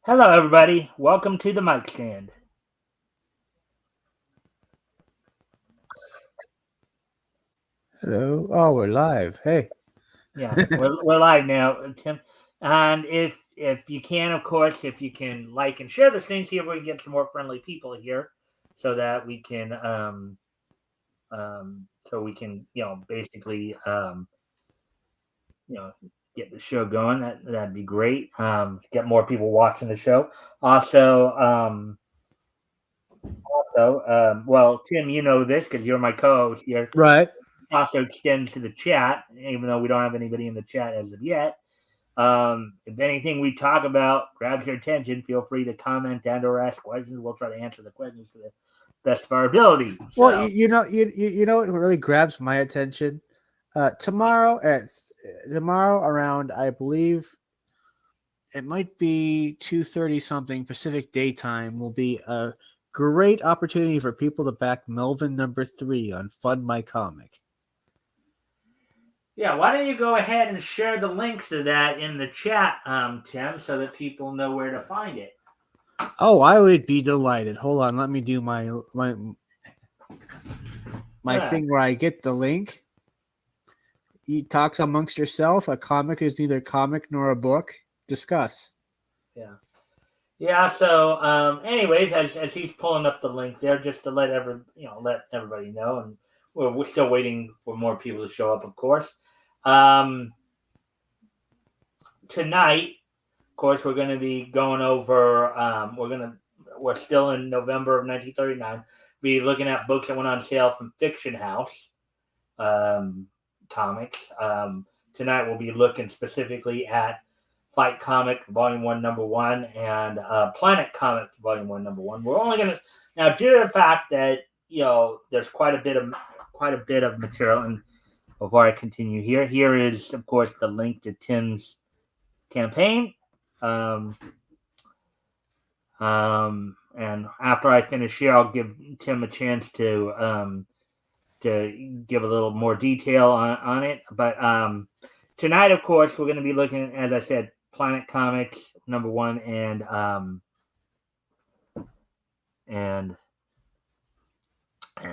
Hello, everybody. Welcome to the Mikestand. Hello. Oh, we're live. Hey. Yeah, we're live now, Tim. And if you can, of course, if you can like and share this thing, see if we can get some more friendly people here, so that we can basically you know get the show going. That'd be great. Get more people watching the show. Also, well, Tim, you know this because you're my co-host here. Right. Also extends to the chat, even though we don't have anybody in the chat as of yet. If anything we talk about grabs your attention, feel free to comment and or ask questions. We'll try to answer the questions to the best of our ability. Well, So, you know what really grabs my attention? Tomorrow around, I believe it might be 2:30 something Pacific daytime, will be a great opportunity for people to back Melvin number 3 on Fund My Comic. yeah, why don't you go ahead and share the links to that in the chat, Tim, so that people know where to find it. Oh, I would be delighted. Hold on, let me do my Uh, thing where I get the link. You talk amongst yourself. A comic is neither comic nor a book. Discuss. yeah. Yeah. So, anyways, as he's pulling up the link there, just to let everybody know, and we're still waiting for more people to show up, of course. Um, Tonight, of course, we're going to be going over. We're still in November of 1939. Be looking at books that went on sale from Fiction House um, Comics. Tonight, we'll be looking specifically at Fight Comic Volume One, Number One, and Planet Comic Volume One, Number One. We're only going to now, due to the fact that there's quite a bit of material, and before I continue here is of course the link to Tim's campaign. Um, and after I finish here, I'll give Tim a chance to give a little more detail on it. But tonight, of course, we're going to be looking, as I said, Planet Comics number one, and and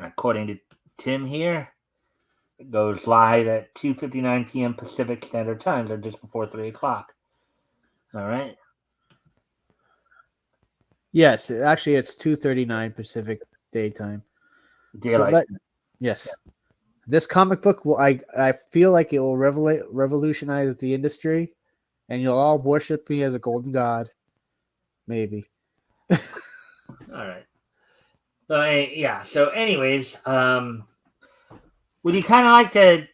according to Tim here, it goes live at 2:59 p.m. Pacific Standard Time, so just before 3 o'clock. All right. Yes, actually, it's 2:39 Pacific daytime. So Daylight. let yes, this comic book will I feel like it will revolutionize the industry, and you'll all worship me as a golden god. Maybe. All right. So yeah. So, anyways, would you kind of like to?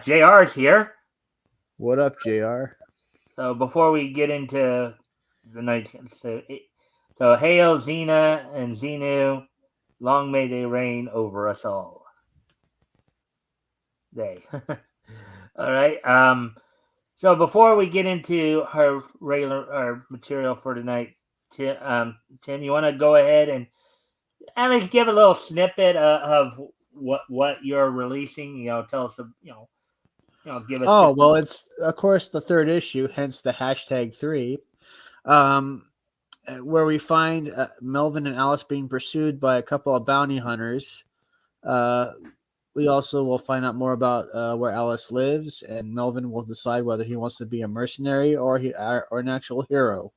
JR's here. What up, Jr.? So before we get into the night, so hail Xena and Xenu, long may they reign over us all. They. All right. So before we get into her regular material for tonight, Tim, you want to go ahead and at least give a little snippet of what you're releasing? Tell us, give us Oh just. well, it's of course the third issue, hence the #3. Um, where we find Melvin and Alice being pursued by a couple of bounty hunters. Uh, we also will find out more about where Alice lives, and Melvin will decide whether he wants to be a mercenary or an actual hero.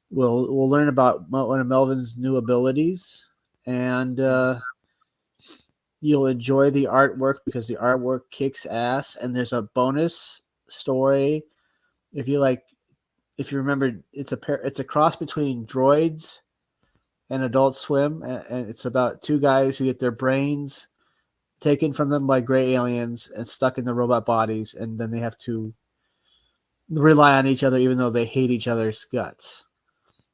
We'll learn about one of Melvin's new abilities, and you'll enjoy the artwork because the artwork kicks ass. And there's a bonus story. If you like, if you remember, it's a cross between Droids and Adult Swim, and it's about two guys who get their brains taken from them by gray aliens and stuck in the robot bodies, and then they have to rely on each other even though they hate each other's guts.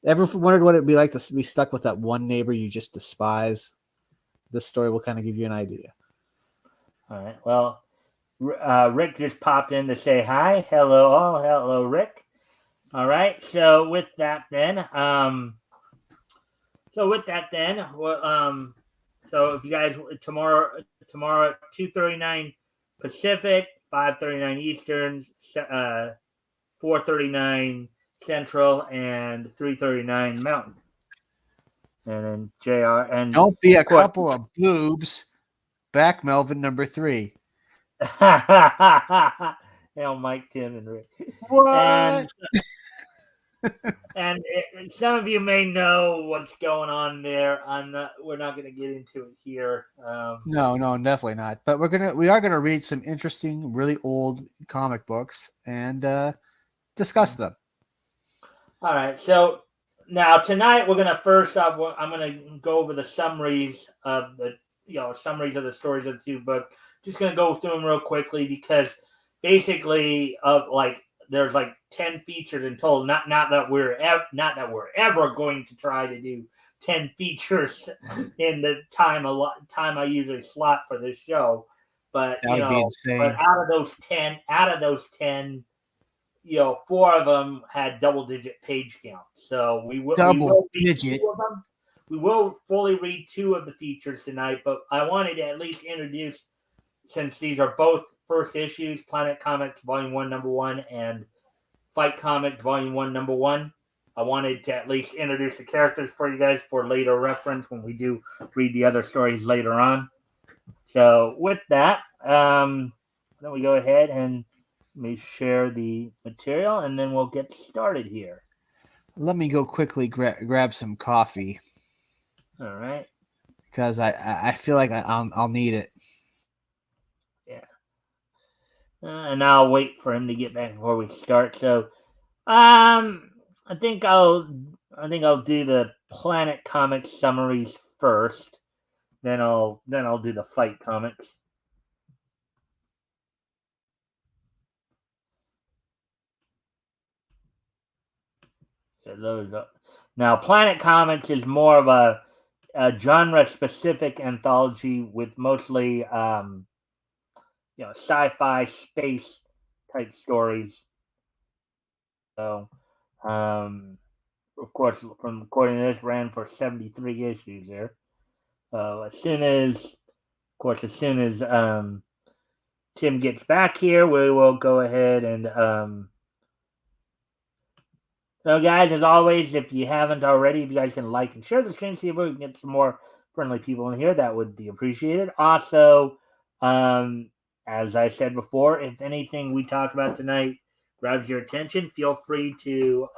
Ever wondered what it'd be like to be stuck with that one neighbor you just despise? This story will kind of give you an idea. All right. Well, Rick just popped in to say hi. Hello, all. Hello, Rick. All right. Well, so if you guys tomorrow at 2:39 Pacific, 5:39 Eastern, 4:39 Central, and 339 Mountain. And then JR and Don't be a of course, couple of boobs. Back Melvin number 3. Mike, Tim, and Rick. What? And some of you may know what's going on there. We're not going to get into it here. No, definitely not. But we are gonna read some interesting, really old comic books and discuss them. All right. So now tonight we're going to first off. I'm going to go over the summaries of the summaries of the stories of the two books. Just going to go through them real quickly because basically there's like 10 features in total. Not that we're ever going to try to do 10 features in the time I usually slot for this show. But That would be insane. but out of those 10, 4 of them had double-digit page count. So we will read 2 of them. We will fully read 2 of the features tonight, but I wanted to at least introduce, since these are both first issues, Planet Comics Volume 1, Number 1, and Fight Comics Volume 1, Number 1. I wanted to at least introduce the characters for you guys for later reference when we do read the other stories later on. So with that, then we go ahead and let me share the material, and then we'll get started here. Let me go quickly grab some coffee. All right. Because I feel like I'll need it. Yeah. And I'll wait for him to get back before we start. So, I think I'll do the Planet Comics summaries first. Then I'll do the Fight Comics. Now, Planet Comics is more of a genre-specific anthology with mostly, sci-fi space type stories. So, of course, from according to this, ran for 73 issues there. As soon as Tim gets back here, we will go ahead and. So, guys, as always, if you haven't already, if you guys can like and share the stream, see if we can get some more friendly people in here, that would be appreciated. Also, as I said before, if anything we talk about tonight grabs your attention, feel free to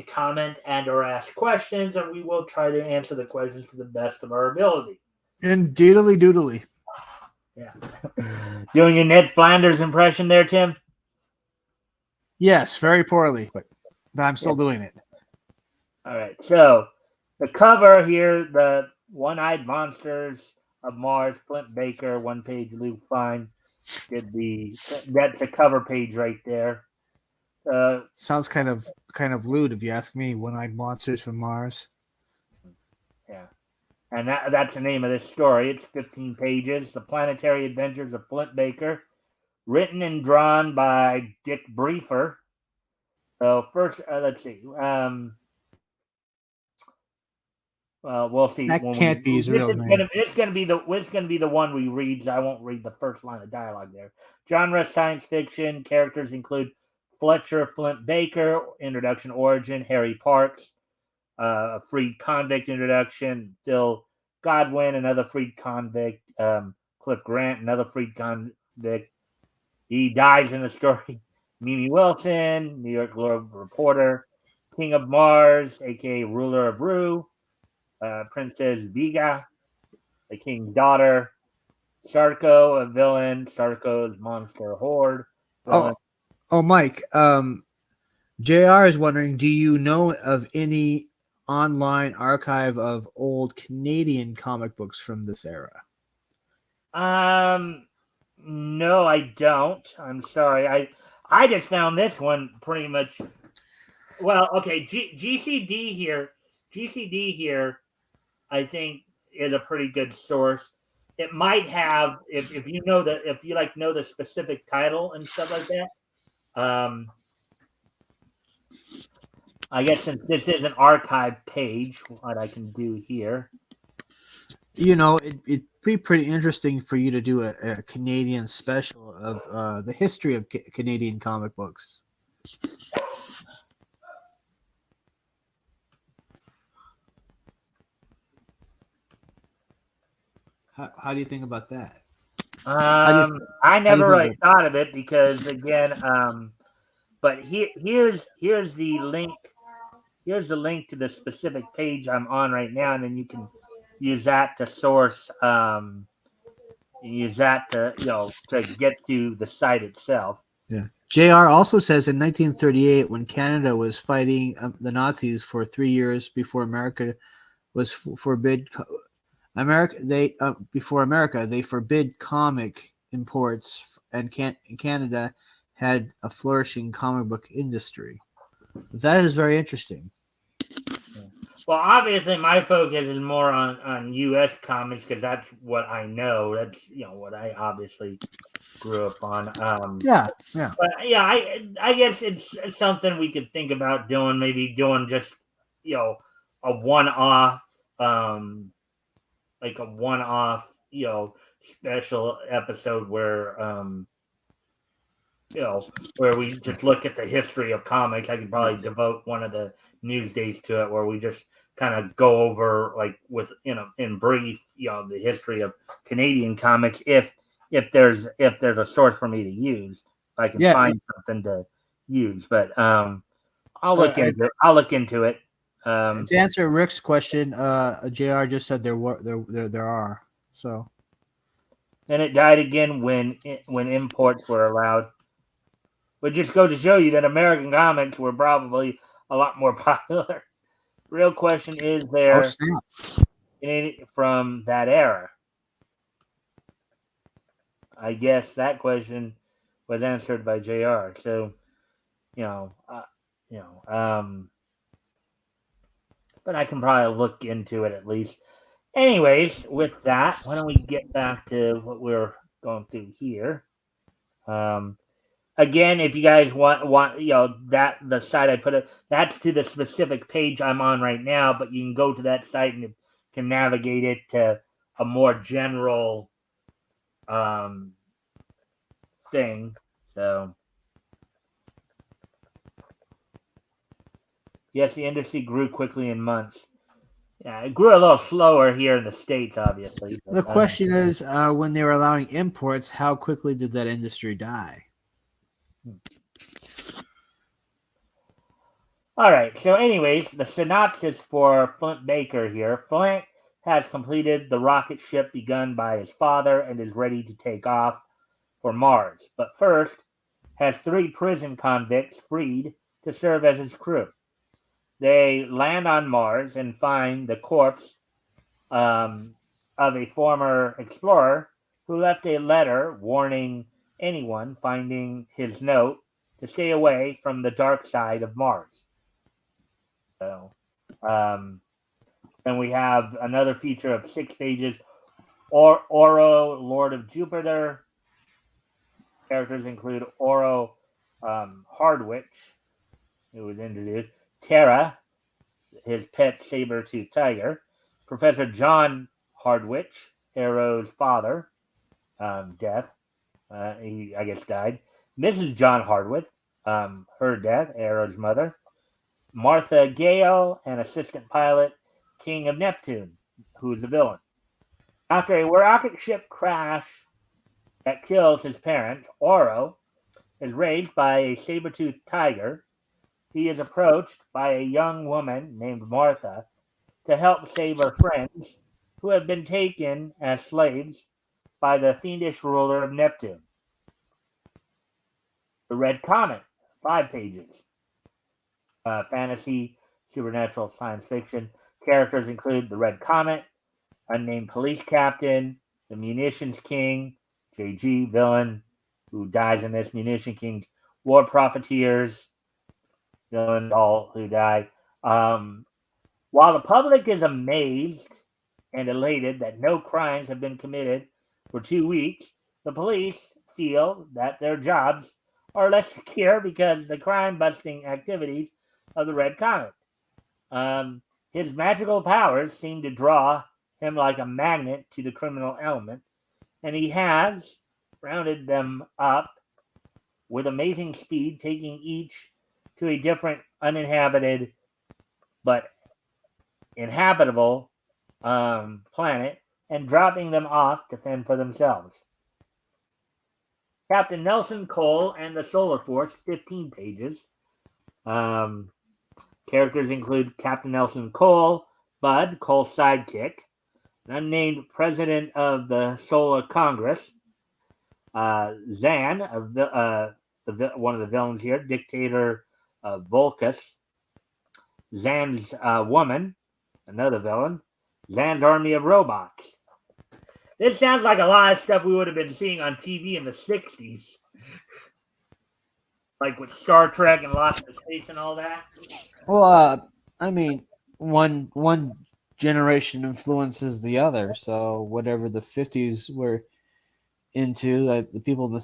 comment and or ask questions, and we will try to answer the questions to the best of our ability. And doodly. Yeah. Doing your Ned Flanders impression there, Tim? Yes, very poorly, but I'm still doing it. All right. So the cover here, the One-Eyed Monsters of Mars, Flint Baker, one-page Lou Fine that's the cover page right there. Sounds kind of lewd if you ask me. One-Eyed Monsters from Mars. Yeah. And that's the name of this story. It's 15 pages. The Planetary Adventures of Flint Baker. Written and drawn by Dick Briefer. So first, let's see. Well, we'll see. That can't be his real name. It's gonna be the one we read. So I won't read the first line of dialogue there. Genre: science fiction. Characters include Fletcher Flint Baker, introduction, origin. Harry Parks, a freed convict introduction. Phil Godwin, another freed convict. Cliff Grant, another freed convict. He dies in the story. Mimi Wilson, New York Globe reporter. King of Mars, aka ruler of Rue. Princess Viga, the king's daughter. Sarko, a villain. Sarko's monster horde. Villain. Oh, Mike. JR is wondering, do you know of any online archive of old Canadian comic books from this era? No, I don't. I'm sorry. I just found this one pretty much. Well, okay. GCD here, I think is a pretty good source. It might have if you know the specific title and stuff like that. I guess since this is an archive page, what I can do here. It'd be pretty interesting for you to do a Canadian special of the history of Canadian comic books. How do you think about that? I How do you never think really about thought of it because again, but here's the link. Here's the link to the specific page I'm on right now, and then you can use that to source. Use that to to get to the site itself. Yeah. JR also says in 1938, when Canada was fighting the Nazis for 3 years before America was forbid America, before America they forbid comic imports, and Canada had a flourishing comic book industry. That is very interesting. Well, obviously, my focus is more on U.S. comics because that's what I know. That's what I obviously grew up on. Yeah. But yeah, I guess it's something we could think about doing. Maybe doing just a one-off, like a one-off, special episode where where we just look at the history of comics. I could probably devote one of the news days to it, where we just kind of go over, like, with in brief, the history of Canadian comics. If there's a source for me to use, if I can Yeah. find something to use. But I'll look I, into it. I'll look into it. to answer Rick's question, Jr. just said there are. So And it died again when imports were allowed. Would just go to show you that American comics were probably a lot more popular. Real question: is there snap! any from that era? I guess that question was answered by Jr. So you know, uh, you know, but I can probably look into it at least. Anyways, with that, why don't we get back to what we're going through here? Um, Again, if you guys want that the site I put it, that's to the specific page I'm on right now, but you can go to that site and you can navigate it to a more general thing. So yes, the industry grew quickly in months. Yeah, it grew a little slower here in the States, obviously. The But, question is, when they were allowing imports, how quickly did that industry die? all right. So, anyways, the synopsis for Flint Baker here. Flint has completed the rocket ship begun by his father and is ready to take off for Mars. But first, has 3 prison convicts freed to serve as his crew. They land on Mars and find the corpse of a former explorer who left a letter warning anyone finding his note to stay away from the dark side of Mars. So, then we have another feature of 6 pages. Oro, Lord of Jupiter. Characters include Oro Hardwich, who was introduced, Terra, his pet saber-toothed tiger, Professor John Hardwich, Arrow's father, death. He, I guess, died. Mrs. John Hardwich, her death, Arrow's mother. Martha Gale, an assistant pilot, King of Neptune, who's the villain. After a rocket ship crash that kills his parents, Oro is raised by a saber-toothed tiger. He is approached by a young woman named Martha to help save her friends who have been taken as slaves by the fiendish ruler of Neptune. The Red Comet, 5 pages. Fantasy, supernatural, science fiction. Characters include the Red Comet, unnamed police captain, the Munitions King, JG, villain, who dies in this, Munition King's war profiteers, villains all who die. While the public is amazed and elated that no crimes have been committed for 2 weeks, the police feel that their jobs are less secure because the crime-busting activities of the Red Comet. His magical powers seem to draw him like a magnet to the criminal element, and he has rounded them up with amazing speed, taking each to a different uninhabited but inhabitable planet and dropping them off to fend for themselves. Captain Nelson Cole and the Solar Force, 15 pages. Characters include Captain Nelson Cole, Bud, Cole's sidekick, an unnamed president of the Solar Congress, Zan, one of the villains here, dictator Volcus, Zan's woman, another villain, Zan's army of robots. This sounds like a lot of stuff we would have been seeing on TV in the 60s. Like with Star Trek and Lost in Space and all that. Well, I mean, one generation influences the other. So whatever the 50s were into, like the people in the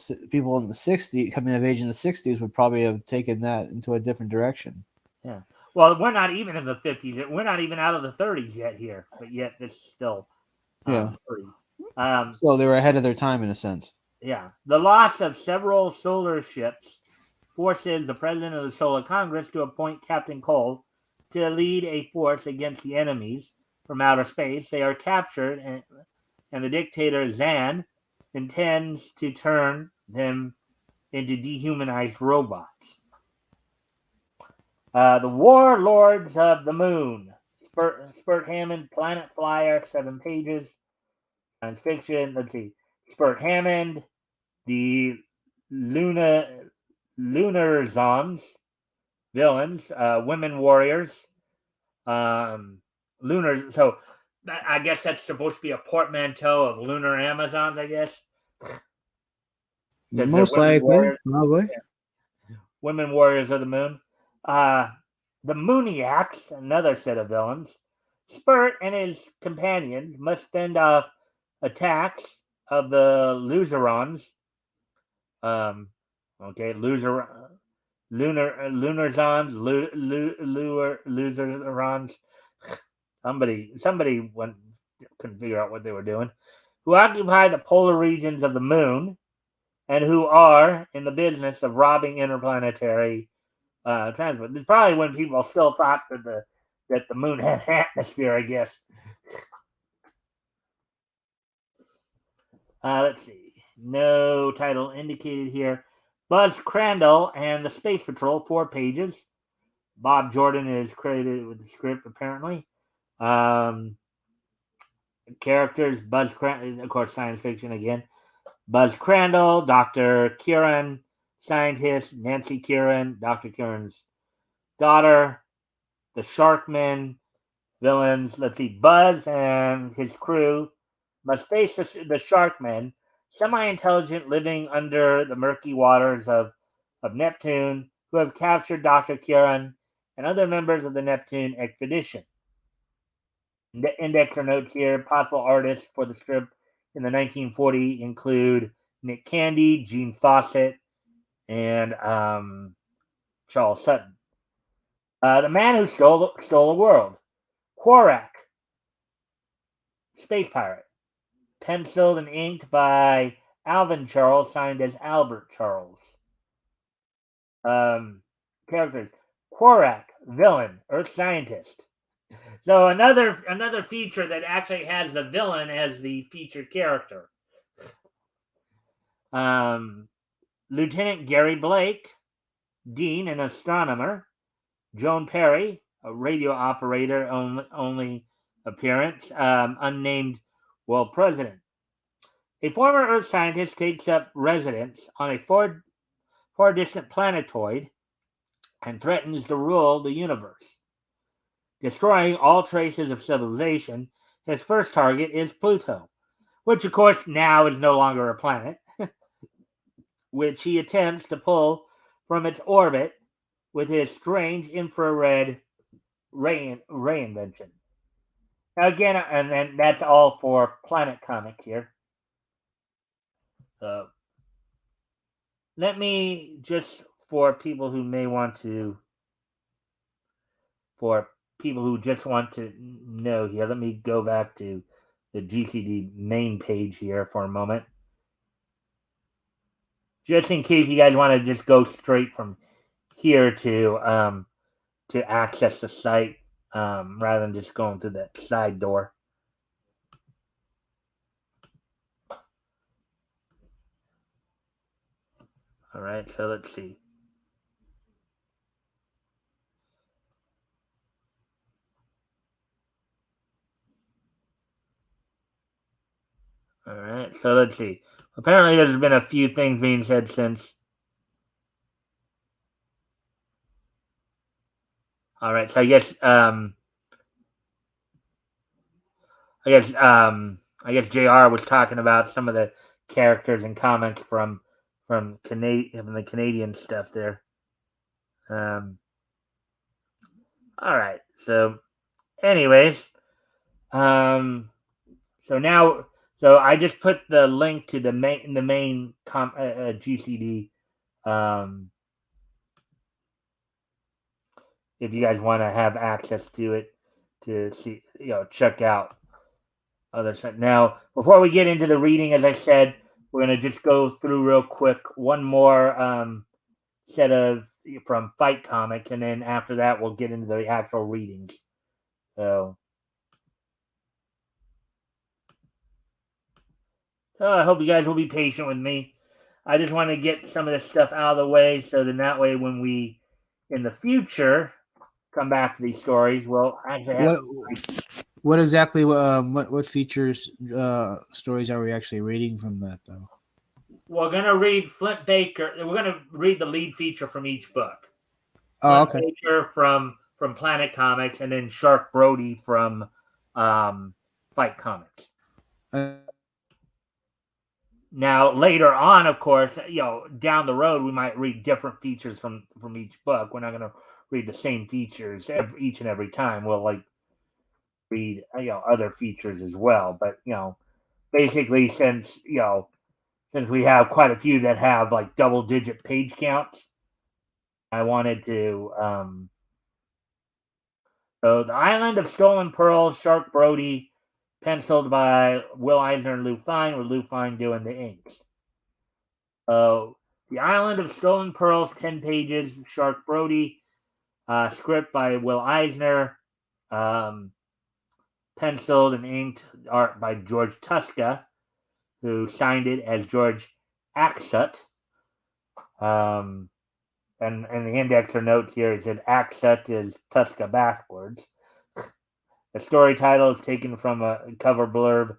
60s coming of age in the 60s would probably have taken that into a different direction. Yeah. Well, we're not even in the 50s. We're not even out of the 30s yet here, but yet this is still Yeah. 30. So they were ahead of their time in a sense. Yeah. The loss of several solar ships forces the president of the Solar Congress to appoint Captain Cole to lead a force against the enemies from outer space. They are captured, and the dictator Zan intends to turn them into dehumanized robots. The Warlords of the Moon. Spurt Hammond, Planet Flyer, 7 pages. Science fiction. Let's see. Spurt Hammond, the Lunar Zons, villains, women warriors, lunar. So I guess that's supposed to be a portmanteau of lunar Amazons, I guess. Most likely, probably. Yeah. Women warriors of the moon. The Mooniacs, another set of villains. Spurt and his companions must fend off attacks of the Luzerons. Lunarzons, Luzerons. Somebody couldn't figure out what they were doing. Who occupy the polar regions of the moon, and who are in the business of robbing interplanetary transport. It's probably when people still thought that the moon had an atmosphere, I guess. Let's see. No title indicated here. Buzz Crandall and the Space Patrol, 4 pages. Bob Jordan is credited with the script, apparently. Characters, Buzz Crandall, of course, science fiction again. Buzz Crandall, Dr. Kieran, scientist, Nancy Kieran, Dr. Kieran's daughter, the Sharkmen, villains. Let's see, Buzz and his crew must face the Sharkmen, semi-intelligent, living under the murky waters of Neptune, who have captured Dr. Kieran and other members of the Neptune expedition. The index or notes here. Possible artists for the strip in the 1940s include Nick Candy, Gene Fawcett, and Charles Sutton. The Man Who Stole a World. Quarak, Space Pirate. Penciled and inked by Alvin Charles, signed as Albert Charles. Characters. Quarak, villain, Earth scientist. So another feature that actually has the villain as the featured character. Lieutenant Gary Blake, Dean, an astronomer. Joan Perry, a radio operator only appearance. Unnamed world president. A former Earth scientist takes up residence on a far distant planetoid and threatens to rule the universe. Destroying all traces of civilization, his first target is Pluto, which of course now is no longer a planet, which he attempts to pull from its orbit with his strange infrared ray invention. Now again, and then that's all for Planet Comics here. Let me just, for people who just want to know here, let me go back to the GCD main page here for a moment. Just in case you guys want to just go straight from here to access the site rather than just going through that side door. All right, so let's see. All right, so let's see. Apparently, there's been a few things being said since. All right, so I guess Jr. was talking about some of the characters and comments from the Canadian stuff there. Um, all right, so anyways, um, so now so I just put the link to the main GCD. Um, if you guys want to have access to it to see, check out other stuff. Now, before we get into the reading, as I said, we're going to just go through real quick one more set of from Fight Comics, and then after that, we'll get into the actual readings. So I hope you guys will be patient with me. I just want to get some of this stuff out of the way, so then that way, when we in the future come back to these stories, we'll actually have. What exactly? What features stories are we actually reading from that though? We're gonna read Flint Baker. We're gonna read the lead feature from each book. Oh, Flint okay. Baker from Planet Comics, and then Shark Brody from Fight Comics. Now later on, of course, down the road we might read different features from each book. We're not going to read the same features each and every time. We'll read other features as well. But basically, since we have quite a few that have like double-digit page counts, I wanted to. So the Island of Stolen Pearls, Shark Brody, penciled by Will Eisner and Lou Fine, with Lou Fine doing the inks. The Island of Stolen Pearls, 10 pages, Shark Brody, script by Will Eisner, penciled and inked art by George Tuska, who signed it as George Axut. And the indexer notes here, it said Axut is Tuska backwards. The story title is taken from a cover blurb.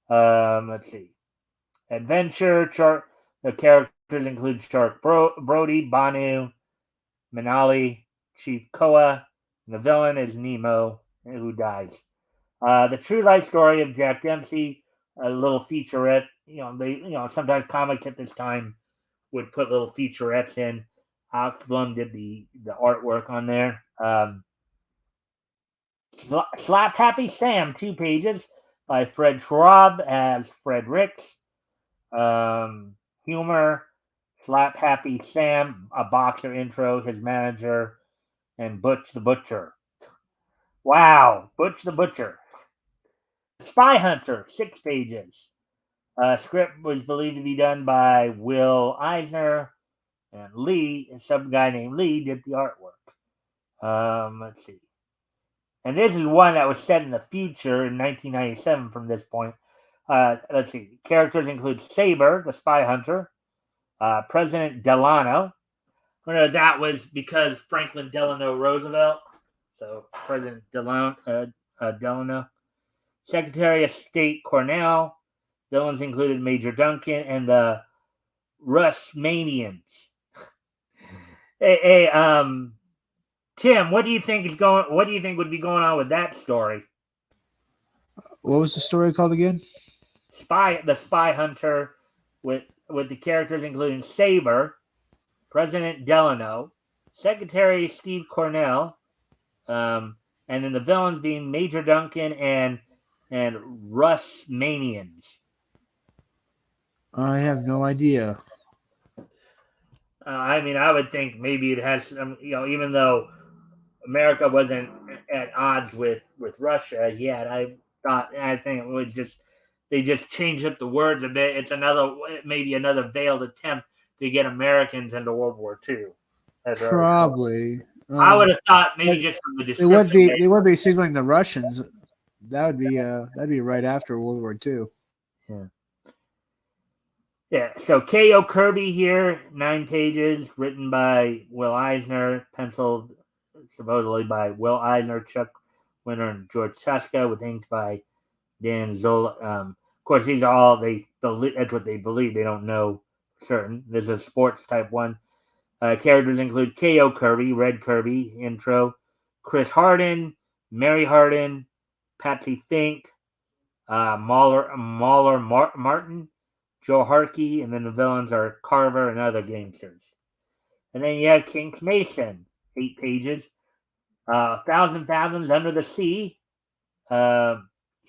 Let's see. Adventure. The characters include Shark Brody, Banu, Manali, Chief Koa, and the villain is Nemo, who dies. The true life story of Jack Dempsey, a little featurette. Sometimes comics at this time would put little featurettes in. Alex Blum did the artwork on there. Slap Happy Sam, 2 pages by Fred Schwab as Fred Ricks. Humor, Slap Happy Sam, a boxer intro, his manager, and Butch the Butcher. Wow, Butch the Butcher. Spy Hunter, 6 pages. Script was believed to be done by Will Eisner, and some guy named Lee did the artwork. Let's see. And this is one that was set in the future in 1997 from this point. Let's see. Characters include Saber, the spy hunter, President Delano. That was because Franklin Delano Roosevelt. So President Delano. Secretary of State Cornell. Villains included Major Duncan and the Russmanians. Hey, Tim, what do you think would be going on with that story? What was the story called again? The Spy Hunter, with the characters including Saber, President Delano, Secretary Steve Cornell, and then the villains being Major Duncan and Russmanians. I have no idea. I would think maybe it has some, even though America wasn't at odds with Russia yet, I think it would they just changed up the words a bit. It's maybe another veiled attempt to get Americans into World War II. as I recall. Probably. I would have thought But maybe just from the they would description. be they would be signaling the Russians. That'd be right after World War II. Yeah. Yeah. So K.O. Kirby here, 9 pages, written by Will Eisner, penciled supposedly by Will Eisner, Chuck Winter, and George Saska, with inks by Dan Zola. Of course, these are all they believe. That's what they believe. They don't know certain. This is a sports type one. Characters include K.O. Kirby, Red Kirby, intro, Chris Harden, Mary Harden, Patsy Fink, Martin, Joe Harkey, and then the villains are Carver and other gangsters. And then you have Kings Mason, 8 pages, 1,000 Fathoms Under the Sea.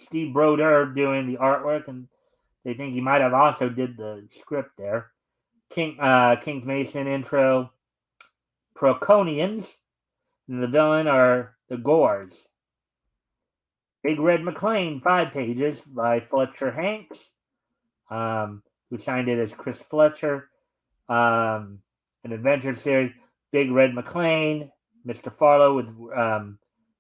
Steve Broder doing the artwork, and they think he might have also did the script there. Kings Mason intro, Proconians, and the villain are the Gores. Big Red McLean, 5 pages by Fletcher Hanks, who signed it as Chris Fletcher. An adventure series, Big Red McLean, Mr. Farlow, with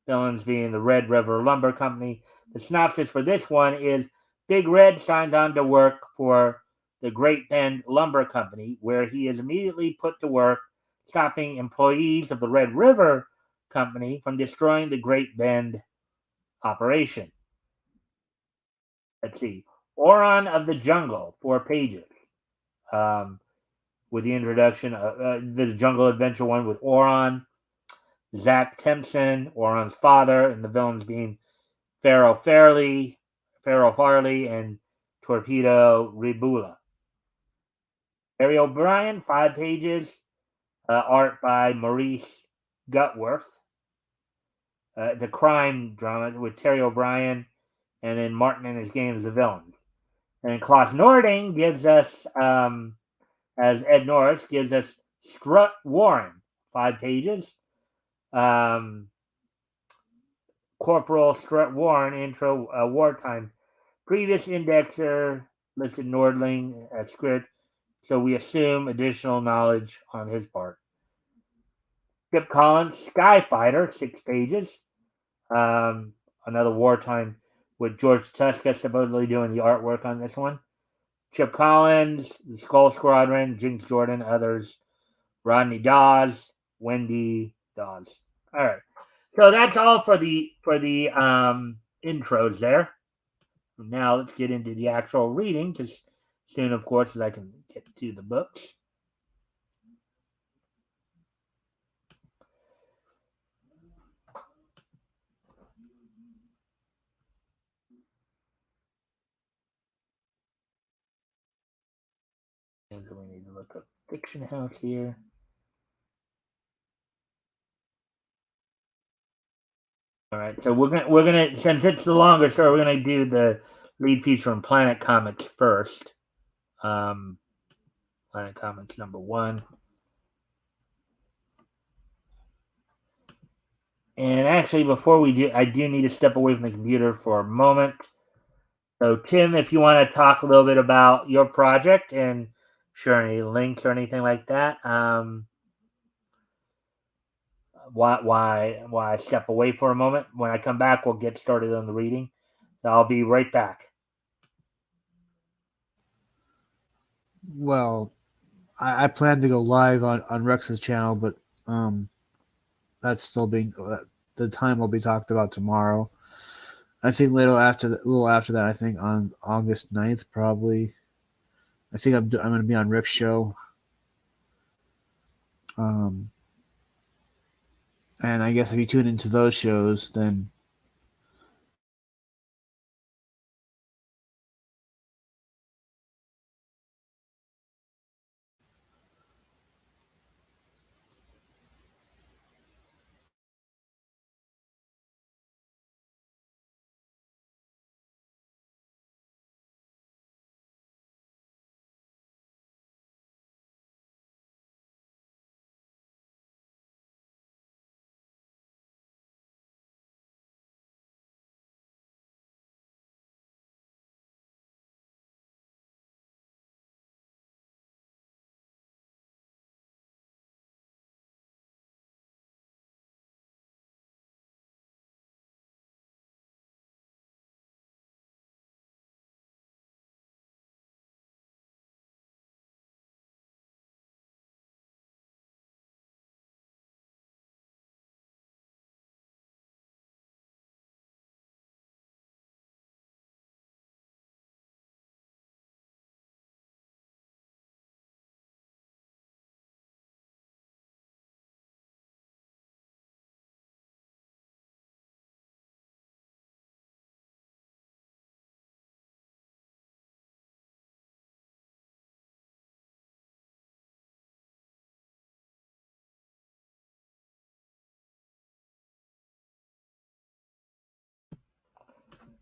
villains being the Red River Lumber Company. The synopsis for this one is Big Red signs on to work for the Great Bend Lumber Company, where he is immediately put to work stopping employees of the Red River Company from destroying the Great Bend operation. Let's see. Oron of the Jungle, 4 pages. With the introduction of the Jungle Adventure one with Oron, Zach Tempson, Oron's father, and the villains being Farrell Farley, and Torpedo Ribula. Harry O'Brien, 5 pages, art by Maurice Gutworth. The crime drama with Terry O'Brien, and then Martin and his game as the villain. And Klaus Nording gives us, as Ed Norris, gives us Strut Warren, 5 pages. Corporal Strut Warren, intro, wartime. Previous indexer listed Nordling as script, so we assume additional knowledge on his part. Chip Collins, Skyfighter, 6 pages. Another wartime with George Tuska supposedly doing the artwork on this one. Chip Collins, the Skull Squadron, Jinx Jordan, others. Rodney Dawes, Wendy Dawes. All right. So that's all for the intros there. Now let's get into the actual reading, as soon, of course, as I can get to the books. And so we need to look up Fiction House here. All right, so we're gonna since it's the longer story, we're gonna do the lead piece from Planet Comics first. Planet Comics number 1. And actually, before we do, I do need to step away from the computer for a moment. So, Tim, if you want to talk a little bit about your project and share any links or anything like that, why step away for a moment? When I come back, we'll get started on the reading. So I'll be right back. Well, I plan to go live on Rex's channel, but that's still being the time will be talked about tomorrow. I think a little after that. I think on August 9th, probably. I think I'm going to be on Rick's show. And I guess if you tune into those shows, then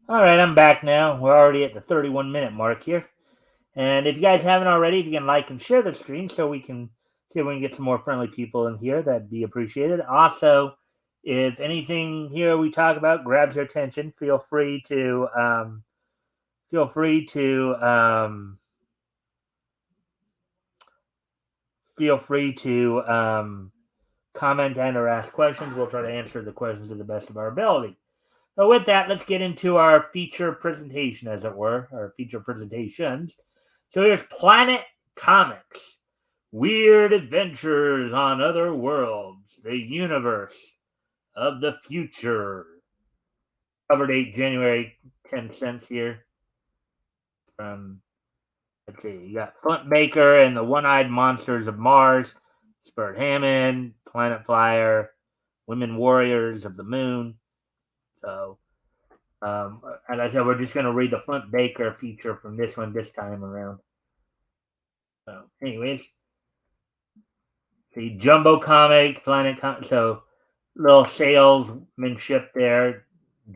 All right, I'm back now. We're already at the 31-minute mark here. And if you guys haven't already, if you can like and share the stream so we can see if we can get some more friendly people in here, that'd be appreciated. Also, if anything here we talk about grabs your attention, feel free to feel free to feel free to comment and or ask questions. We'll try to answer the questions to the best of our ability. So with that, let's get into our feature presentation, as it were, our feature presentations. So here's Planet Comics. Weird adventures on other worlds. The universe of the future. Cover date January 10 cents here. From, let's see, you got Flint Baker and the One-Eyed Monsters of Mars. Spurt Hammond, Planet Flyer, Women Warriors of the Moon. So, as I said, we're just going to read the Flint Baker feature from this one this time around. So, anyways, see Jumbo Comics, so little salesmanship there.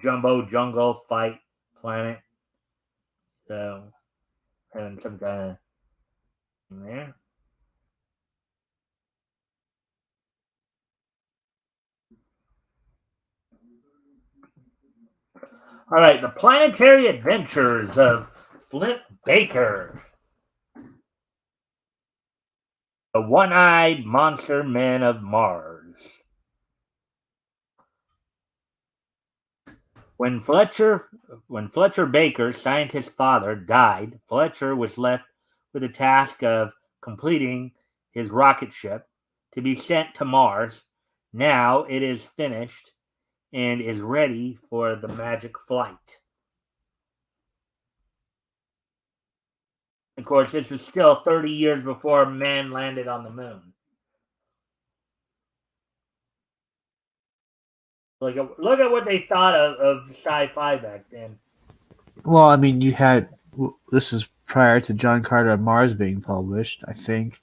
Jumbo Jungle Fight Planet. So, having some kind of thing there. All right, the planetary adventures of Flint Baker, the one-eyed monster men of Mars. When Fletcher Baker's scientist father died, Fletcher was left with the task of completing his rocket ship to be sent to Mars. Now it is finished and is ready for the magic flight. Of course, this was still 30 years before man landed on the moon. Look at what they thought of sci-fi back then. Well, I mean, this is prior to John Carter of Mars being published, I think.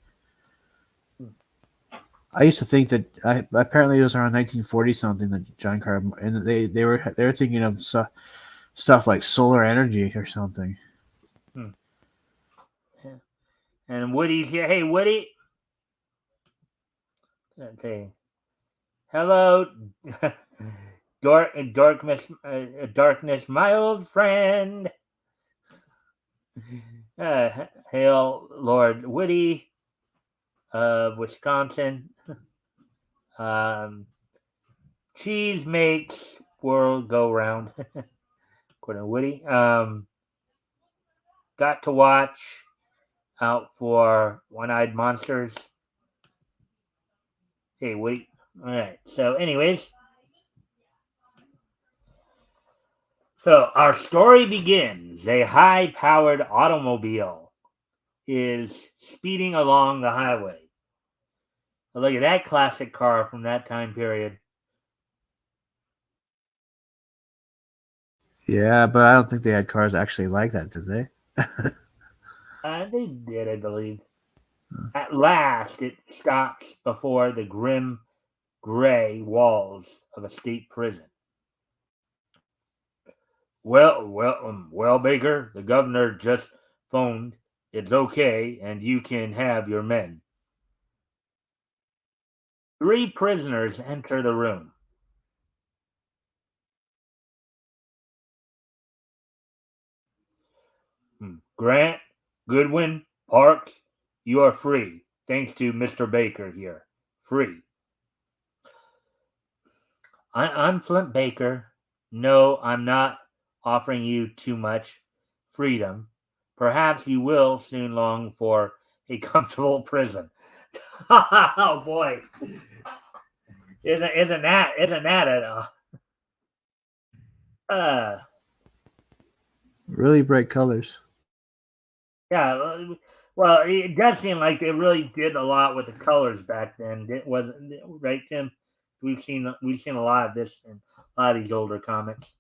I used to think that apparently it was around 1940 something that John Carter, and they were thinking of stuff like solar energy or something. And Woody's here. Hey, Woody. Let's see. Hello, darkness, my old friend. Hail, Lord Woody of Wisconsin. Cheese makes world go round. According to Woody. Got to watch out for One-Eyed Monsters. Hey, Woody. All right. So, anyways. So, our story begins. A high-powered automobile is speeding along the highway. Look at that classic car from that time period. Yeah, but I don't think they had cars actually like that, did they? They did, I believe. At last, it stops before the grim gray walls of a state prison. Well, Baker, the governor just phoned. It's okay, and you can have your men. 3 prisoners enter the room. Grant, Goodwin, Parks, you are free, thanks to Mr. Baker here. Free. I'm Flint Baker. No, I'm not offering you too much freedom. Perhaps you will soon long for a comfortable prison. Oh boy. Isn't that it? Really bright colors. Yeah, well, it does seem like they really did a lot with the colors back then. It wasn't right, Tim. We've seen a lot of this in a lot of these older comics.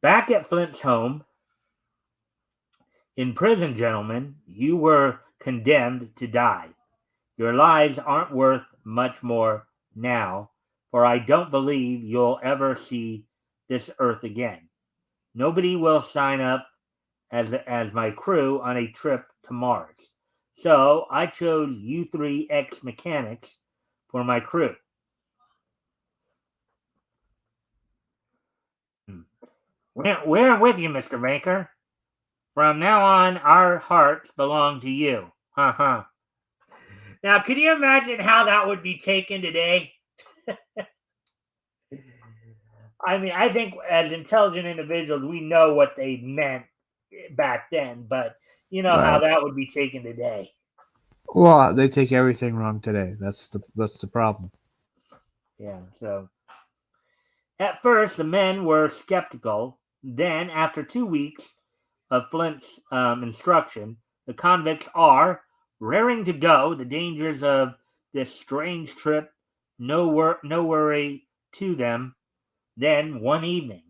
Back at Flint's home, in prison, gentlemen, you were condemned to die. Your lives aren't worth much more now, for I don't believe you'll ever see this Earth again. Nobody will sign up as my crew on a trip to Mars. So I chose you three ex mechanics for my crew. Hmm. We're with you, Mr. Baker. From now on, our hearts belong to you. Ha ha. Now, can you imagine how that would be taken today? I mean, I think as intelligent individuals, we know what they meant back then, but you know how Right. that would be taken today. Well, they take everything wrong today. That's the problem. Yeah, so at first the men were skeptical. Then, after 2 weeks of Flint's instruction, the convicts are raring to go. The dangers of this strange trip, no worry to them. Then, one evening,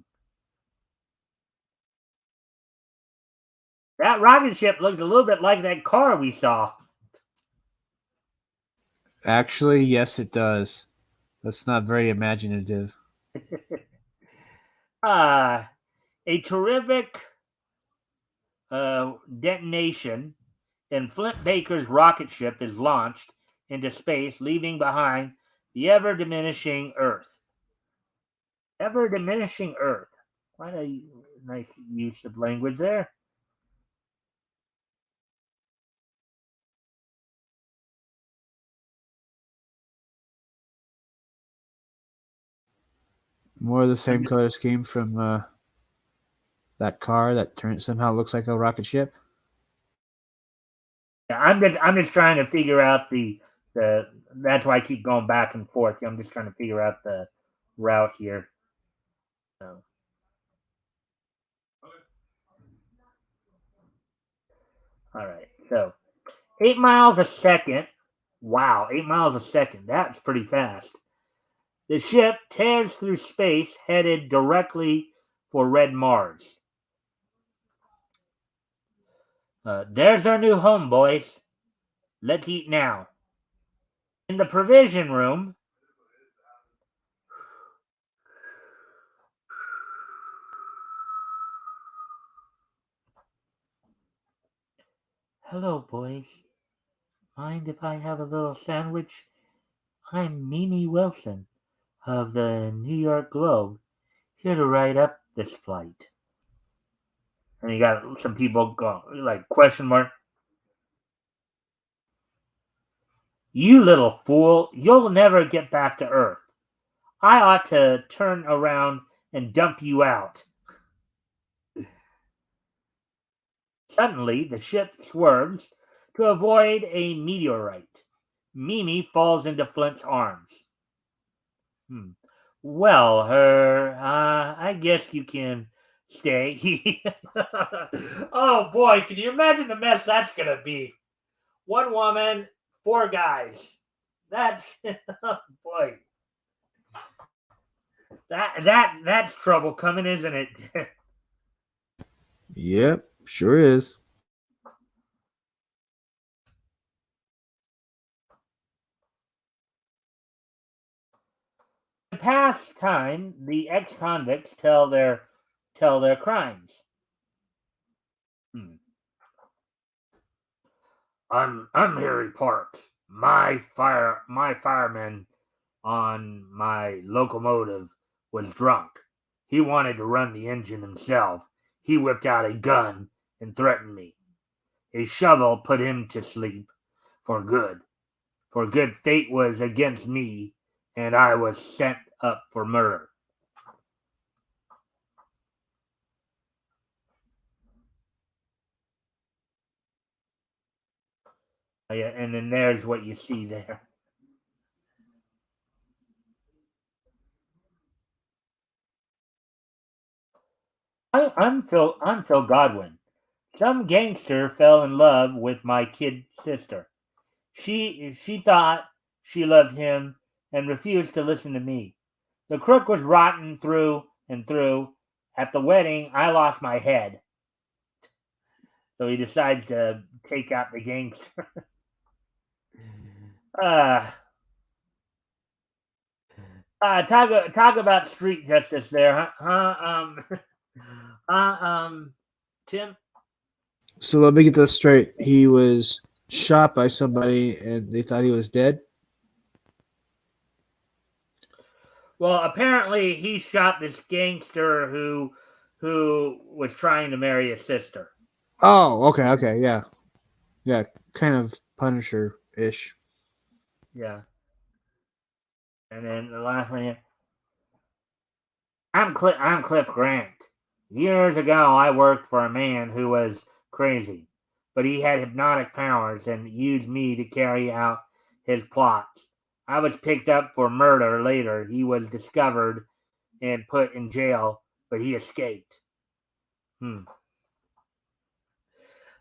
that rocket ship looked a little bit like that car we saw. Actually, yes, it does. That's not very imaginative. uh, a terrific detonation, and Flint Baker's rocket ship is launched into space, leaving behind the ever diminishing Earth. Ever diminishing Earth. Quite a nice use of language there. More of the same color scheme from that car that somehow looks like a rocket ship. Yeah, I'm just trying to figure out the. That's why I keep going back and forth. I'm just trying to figure out the route here. So, all right. So 8 miles a second. Wow, 8 miles a second. That's pretty fast. The ship tears through space, headed directly for Red Mars. There's our new home, boys. Let's eat now. In the provision room, hello, boys. Mind if I have a little sandwich? I'm Mimi Wilson of the New York Globe, here to write up this flight. And you got some people going, like, question mark. You little fool, you'll never get back to Earth. I ought to turn around and dump you out. Suddenly, the ship swerves to avoid a meteorite. Mimi falls into Flint's arms. Hmm. Well, I guess you can stay. Oh boy, can you imagine the mess that's gonna be? One woman, four guys. That's oh boy. That's trouble coming, isn't it? Yep, sure is. To pass time, the ex-convicts tell their crimes. Hmm. I'm Harry Parks. My fireman on my locomotive was drunk. He wanted to run the engine himself. He whipped out a gun and threatened me. A shovel put him to sleep for good. For good fate was against me, and I was sent up for murder. Yeah, and then there's what you see there. I'm Phil Godwin. Some gangster fell in love with my kid sister. She thought she loved him and refused to listen to me. The crook was rotten through and through. At the wedding, I lost my head. So he decides to take out the gangster. uh, Talk about street justice there, huh? Tim. So let me get this straight. He was shot by somebody, and they thought he was dead. Well, apparently he shot this gangster who was trying to marry his sister. Oh, okay, yeah, yeah, kind of Punisher ish. Yeah, and then the last one here. I'm Cliff Grant. Years ago, I worked for a man who was crazy, but he had hypnotic powers and used me to carry out his plots. I was picked up for murder later. He was discovered and put in jail, but he escaped. Hmm.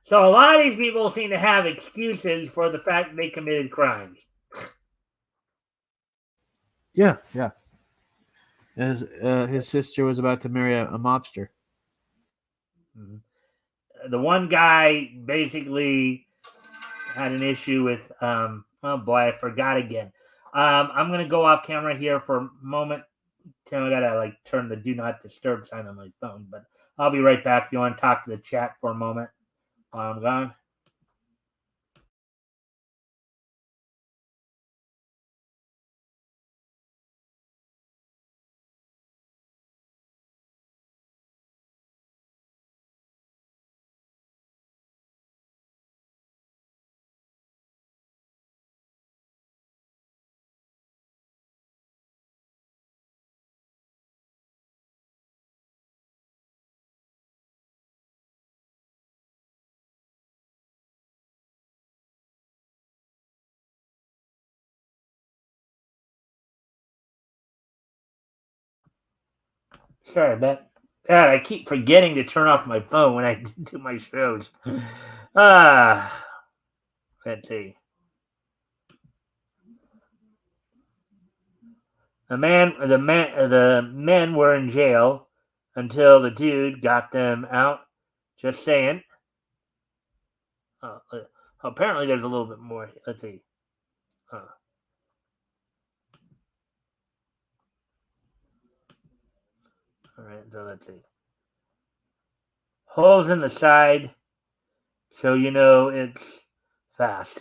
So a lot of these people seem to have excuses for the fact they committed crimes. Yeah, yeah. As his sister was about to marry a mobster. Mhm. The one guy basically had an issue with oh boy, I forgot again. I'm gonna go off camera here for a moment. Tim, I gotta like turn the do not disturb sign on my phone, but I'll be right back if you want to talk to the chat for a moment while I'm gone. Sorry, but God, I keep forgetting to turn off my phone when I do my shows. Ah, let's see. The men were in jail until the dude got them out. Just saying. Uh, uh, Apparently, there's a little bit more. Let's see. Uh, all right, so let's see. Holes in the side, so you know it's fast.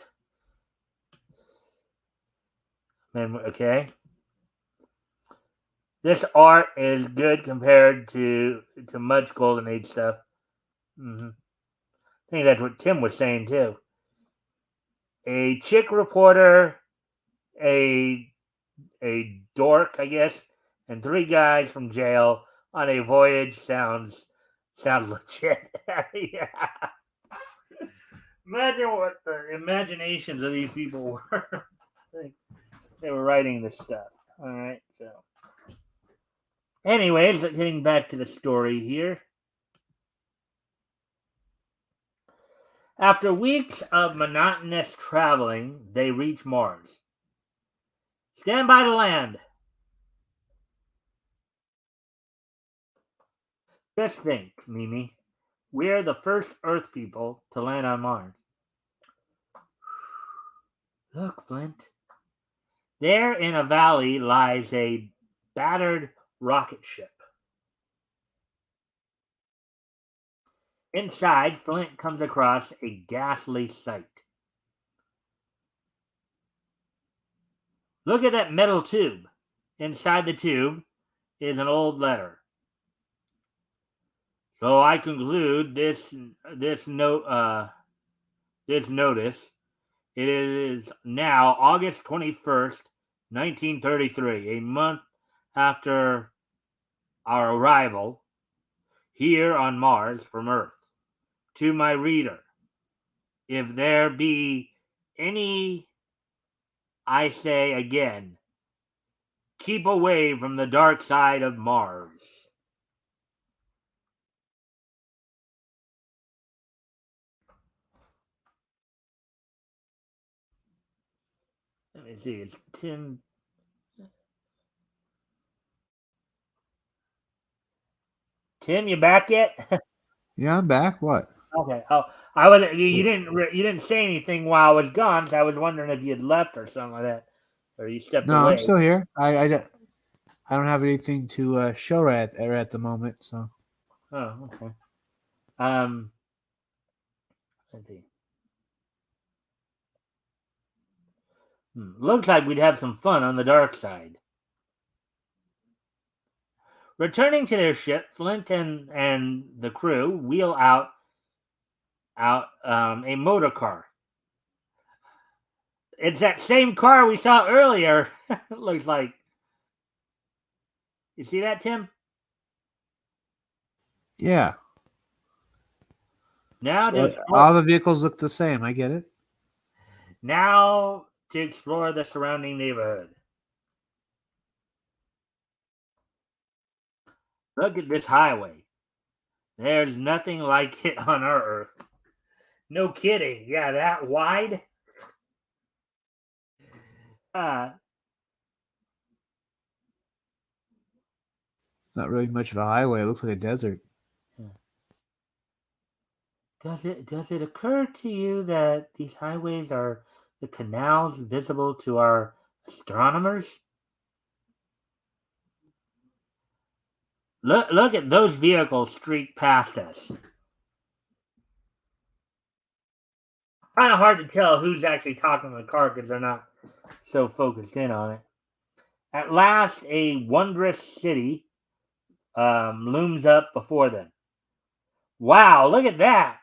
Okay. This art is good compared to much Golden Age stuff. I think that's what Tim was saying too. A chick reporter, a dork, I guess, and three guys from jail on a voyage sounds legit. Yeah. Imagine what the imaginations of these people were. They were writing this stuff. All right, so. Anyways, getting back to the story here. After weeks of monotonous traveling, they reach Mars. Stand by to land. Just think, Mimi. We're the first Earth people to land on Mars. Look, Flint. There in a valley lies a battered rocket ship. Inside, Flint comes across a ghastly sight. Look at that metal tube. Inside the tube is an old letter. So I conclude this notice. It is now August 21st, 1933, a month after our arrival here on Mars from Earth. To my reader, if there be any, I say again, keep away from the dark side of Mars. Let me see. It's Tim. Tim, you back yet? Yeah, I'm back. What? Okay. Oh, I was. You didn't say anything while I was gone, so I was wondering if you had left or something like that, or you stepped No, I'm away. still here. I don't have anything to show at the moment. So Oh, okay. Let's see. Looks like we'd have some fun on the dark side. Returning to their ship, Flint and the crew wheel out a motor car. It's that same car we saw earlier. Looks like. You see that, Tim? yeah, Now to so explore. all the vehicles look the same. I get it. Now to explore the surrounding neighborhood. Look at this highway. There's nothing like it on our Earth. No kidding. Yeah, that wide. Uh, It's not really much of a highway. It looks like a desert. does it occur to you that these highways are the canals visible to our astronomers? Look at those vehicles streak past us. Kind of hard to tell who's actually talking to the car because they're not so focused in on it. At last, a wondrous city looms up before them. Wow, look at that!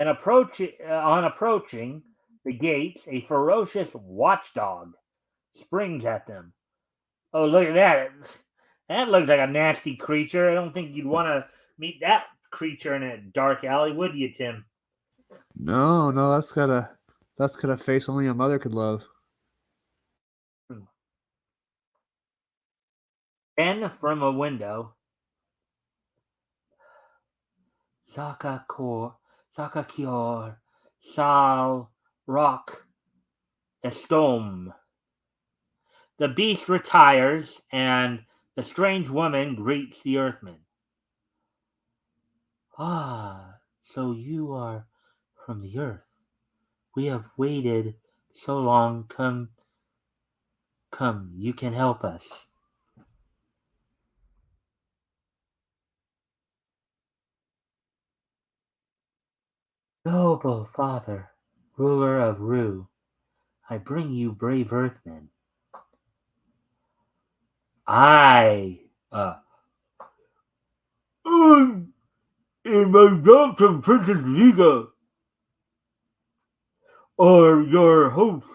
And on approaching the gates, a ferocious watchdog springs at them. Oh, look at that! That looks like a nasty creature. I don't think you'd want to meet that creature in a dark alley, would you, Tim? No, that's got a face only a mother could love. Then, from a window, Sakakior, Sal, Rock, Estom. The beast retires, and the strange woman greets the Earthman. Ah, so you are from the Earth. We have waited so long. Come, you can help us. Noble father, ruler of Ru, I bring you brave Earthmen. I, in my job from Princess Liga, are your host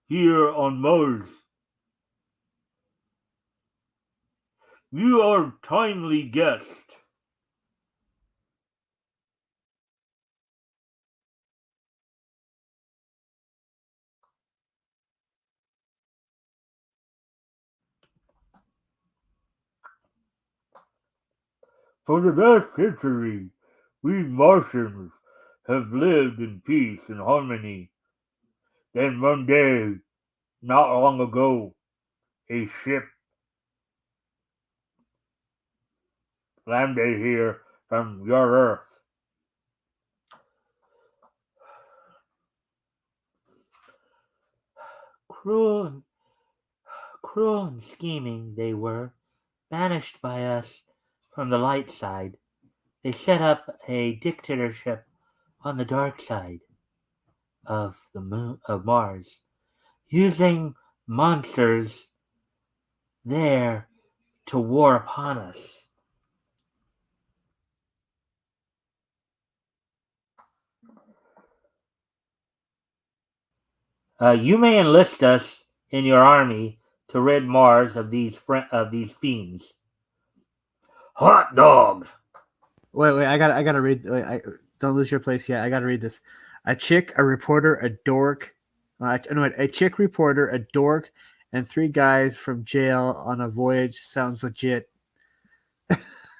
here on Mars. You are timely guest. For the last century, we Martians have lived in peace and harmony. Then one day, not long ago, a ship landed here from your Earth. Cruel, cruel and scheming they were, banished by us from the light side. They set up a dictatorship on the dark side of the moon of Mars, using monsters there to war upon us. You may enlist us in your army to rid Mars of these fiends. Hot dog. Wait, I gotta read. Wait, don't lose your place yet. I gotta read this. A chick, a reporter, a dork. No, a chick reporter, a dork, and three guys from jail on a voyage. Sounds legit.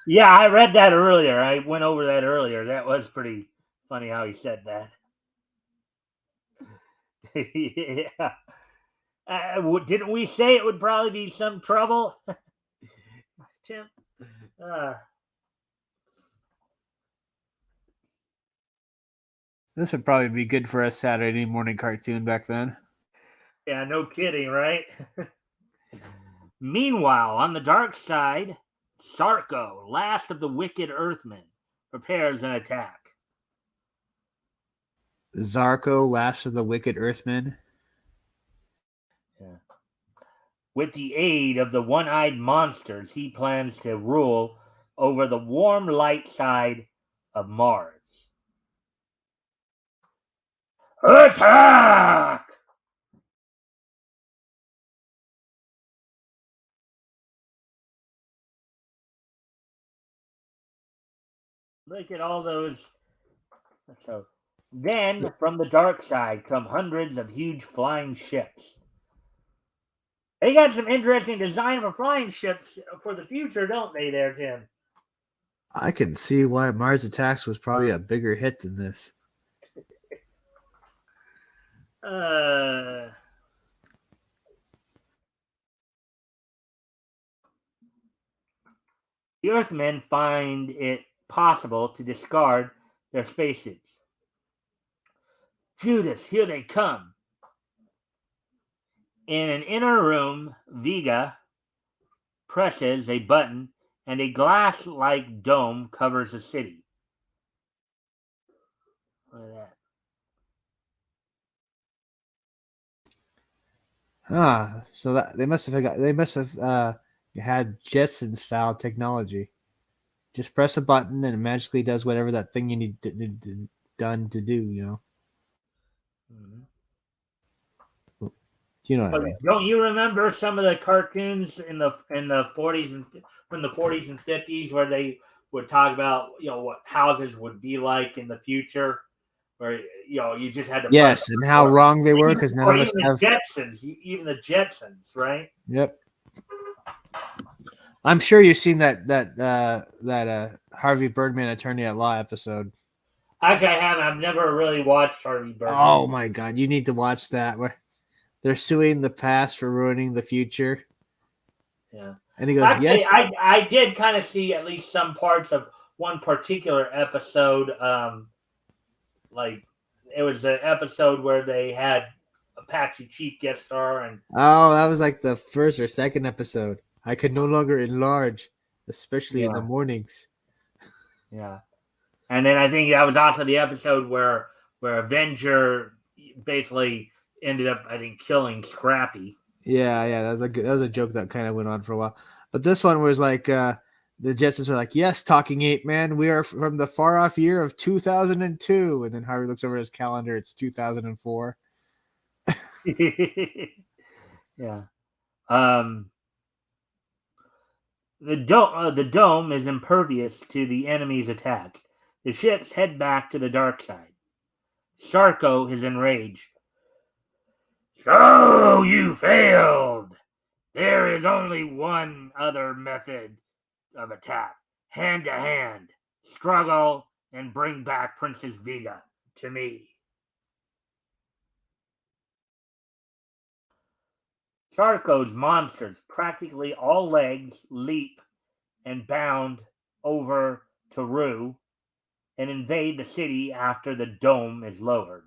Yeah, I read that earlier. I went over that earlier. That was pretty funny how he said that. Yeah. Didn't we say it would probably be some trouble, Tim? Uh, This would probably be good for a Saturday morning cartoon back then. Yeah, no kidding, right? Meanwhile, on the dark side, Sarko, last of the wicked Earthmen, prepares an attack. Zarko, Last of the Wicked Earthmen. Yeah. With the aid of the one-eyed monsters, he plans to rule over the warm light side of Mars. Attack! Look at all those. So then, from the dark side come hundreds of huge flying ships. They got some interesting design for flying ships for the future, don't they, there, Tim? I can see why Mars Attacks was probably a bigger hit than this. Uh, the Earthmen find it possible to discard their spacesuits. Judas, here they come. In an inner room, Vega presses a button and a glass-like dome covers the city. Look at that. So that they must have had Jetson style technology. Just press a button and it magically does whatever that thing you need done to do. Mm-hmm. You know what I mean? Don't you remember some of the cartoons in the 40s and from the 40s and 50s where they would talk about what houses would be like in the future, where you just had to press, Yes, and how wrong they were because none or of us even have. the Jetsons, right? Yep. I'm sure you've seen that Harvey Birdman Attorney at Law episode. Actually, I haven't. I've never really watched Harvey Birdman. Oh my god, you need to watch that. Where they're suing the past for ruining the future. Yeah. And he goes, Actually, yes. I did kind of see at least some parts of one particular episode. Like it was an episode where they had Apache Chief guest star, and Oh, that was like the first or second episode. I could no longer enlarge, especially in the mornings. Yeah. And then I think that was also the episode where Avenger basically ended up, I think, killing Scrappy. Yeah, that was a joke that kind of went on for a while. But this one was like the Jetsons were like, "Yes, talking ape man, we are from the far off year of 2002." And then Harvey looks over his calendar; it's 2004. Yeah. The dome is impervious to the enemy's attack. The ships head back to the dark side. Sarko is enraged. So you failed! There is only one other method of attack. Hand to hand. Struggle and bring back Princess Vega to me. Sarko's monsters, practically all legs, leap and bound over to Rue and invade the city after the dome is lowered.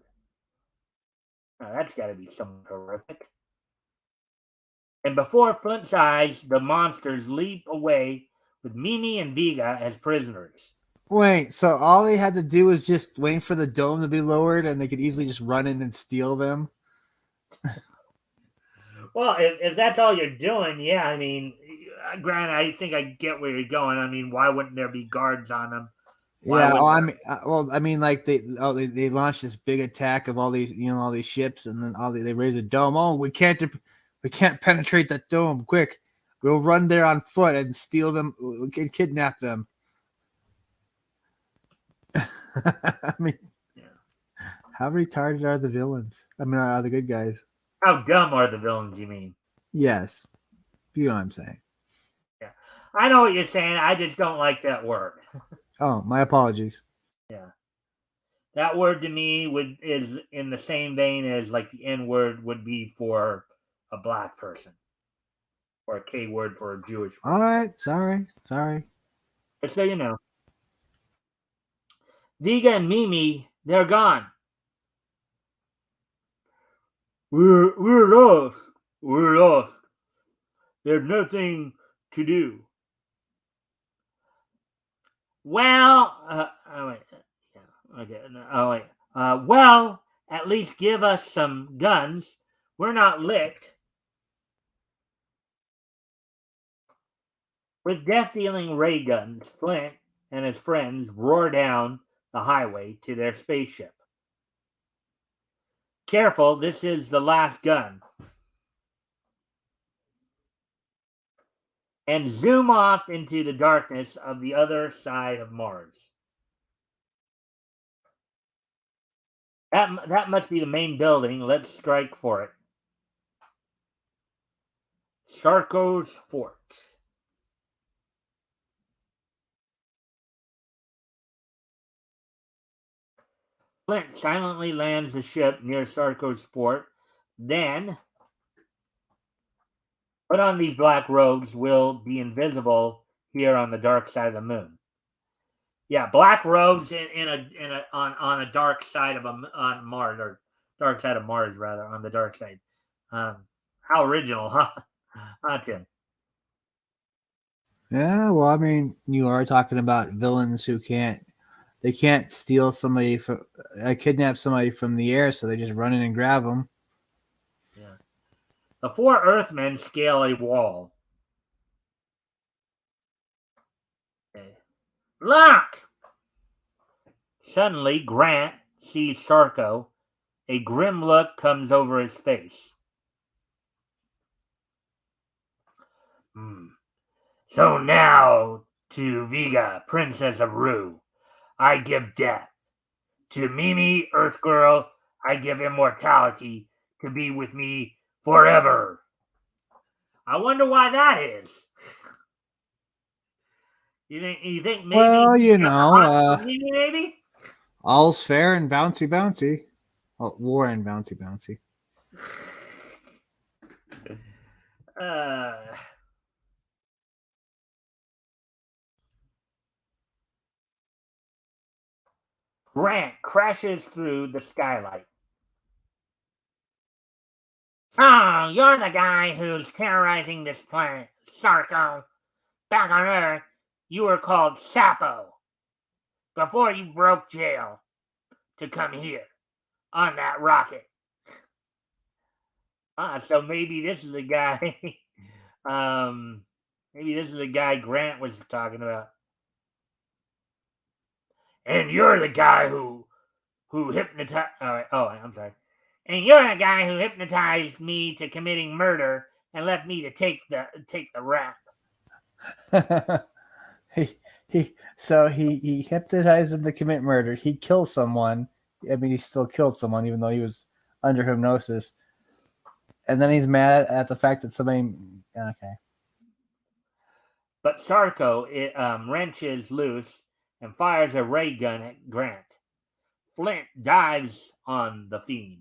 Now that's got to be something horrific. And before Flint's eyes, the monsters leap away with Mimi and Vega as prisoners. Wait, so all they had to do was just wait for the dome to be lowered, and they could easily just run in and steal them? Well, if that's all you're doing, yeah, I mean, granted, I think I get where you're going. I mean, why wouldn't there be guards on them? I mean, like they launched this big attack of all these ships, and then they raise a dome. Oh, we can't penetrate that dome. Quick, we'll run there on foot and steal them, kidnap them. I mean, how retarded are the villains? I mean, are the good guys? How dumb are the villains, you mean? Yes. You know what I'm saying. Yeah. I know what you're saying. I just don't like that word. Oh, my apologies. Yeah. That word to me is in the same vein as like the N word would be for a black person. Or a K word for a Jewish person. All right. Sorry. Just so you know. Vega and Mimi, they're gone. We're lost. We're lost. There's nothing to do. Well, oh wait, yeah, okay. No, oh wait. Well, at least give us some guns. We're not licked. With death-dealing ray guns, Flint and his friends roar down the highway to their spaceship. Careful, this is the last gun. And zoom off into the darkness of the other side of Mars. That must be the main building. Let's strike for it. Sarko's Fort. Flint silently lands the ship near Sarko's Fort. Then, put on these black robes. Will be invisible here on the dark side of the moon. Yeah, black robes in a on a dark side of on Mars, or dark side of Mars rather, on the dark side. How original, huh? Huh, Tim? Yeah, well, I mean, you are talking about villains who can't steal somebody from, kidnap somebody from the air, so they just run in and grab them. Yeah. The four Earthmen scale a wall. Okay. Lock! Suddenly, Grant sees Sarko. A grim look comes over his face. Hmm. So now to Vega, Princess of Rue, I give death. To Mimi, Earth Girl, I give immortality to be with me forever. I wonder why that is. You think maybe Well, he's got the hots for Mimi, maybe? all's fair and bouncy bouncy. Well, war and bouncy bouncy. Uh, Grant crashes through the skylight. Oh, you're the guy who's terrorizing this planet, Sarko. Back on Earth, you were called Sapo before you broke jail to come here on that rocket. So maybe this is the guy. um, maybe this is the guy Grant was talking about. And you're the guy who hypnotized. Oh, I'm sorry. And you're the guy who hypnotized me to committing murder and left me to take the rap. he hypnotized him to commit murder. He kills someone. I mean, he still killed someone, even though he was under hypnosis. And then he's mad at the fact that somebody. Okay. But Sarko wrenches loose and fires a ray gun at Grant. Flint dives on the fiend.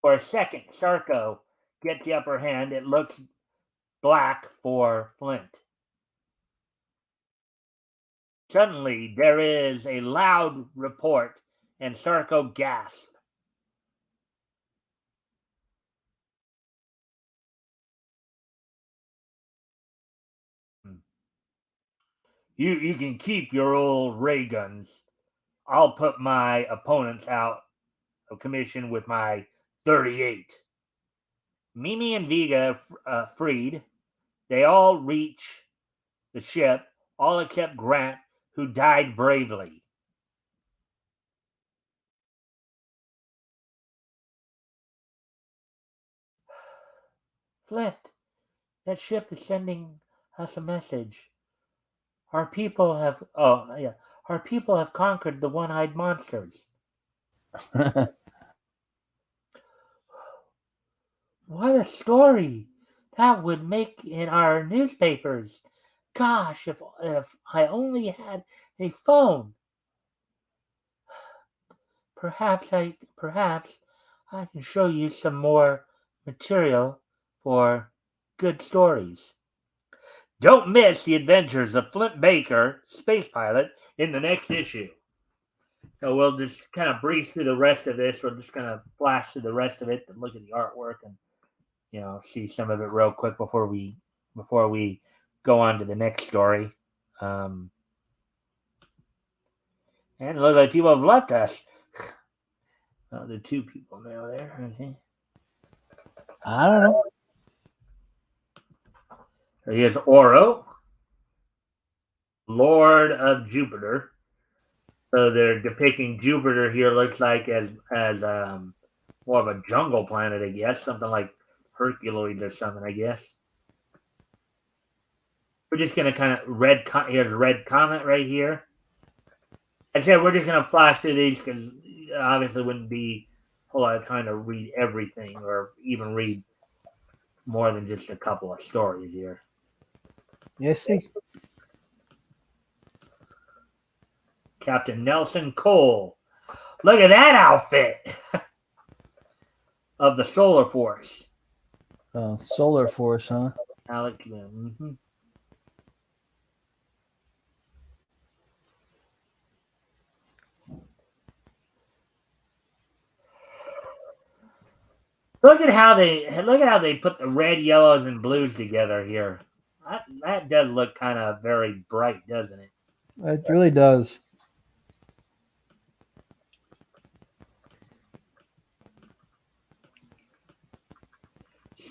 For a second, Sarko gets the upper hand. It looks black for Flint. Suddenly, there is a loud report, and Sarko gasps. You can keep your old ray guns. I'll put my opponents out of commission with my 38. Mimi and Vega freed. They all reach the ship, all except Grant, who died bravely. Flint, that ship is sending us a message. Our people have our people have conquered the one-eyed monsters. What a story! That would make in our newspapers. Gosh, if I only had a phone. Perhaps I can show you some more material for good stories. Don't miss the adventures of Flint Baker, space pilot, in the next issue. So we'll just kind of breeze through the rest of this. We'll just kind of flash through the rest of it and look at the artwork and see some of it real quick before we go on to the next story. And it looks like people have left us. The two people now there. Okay. I don't know. So here's Oro, Lord of Jupiter. So they're depicting Jupiter here. Looks like as more of a jungle planet, I guess, something like Hercules or something, I guess. We're just gonna kind of here's a red comment right here. I said we're just gonna flash through these because obviously wouldn't be a whole lot of time to read everything or even read more than just a couple of stories here. Yes, see. Captain Nelson Cole. Look at that outfit of the Solar Force. Solar Force, huh? Alec. Mm-hmm. Look at how they put the red, yellows, and blues together here. That does look kind of very bright, doesn't it? It really does.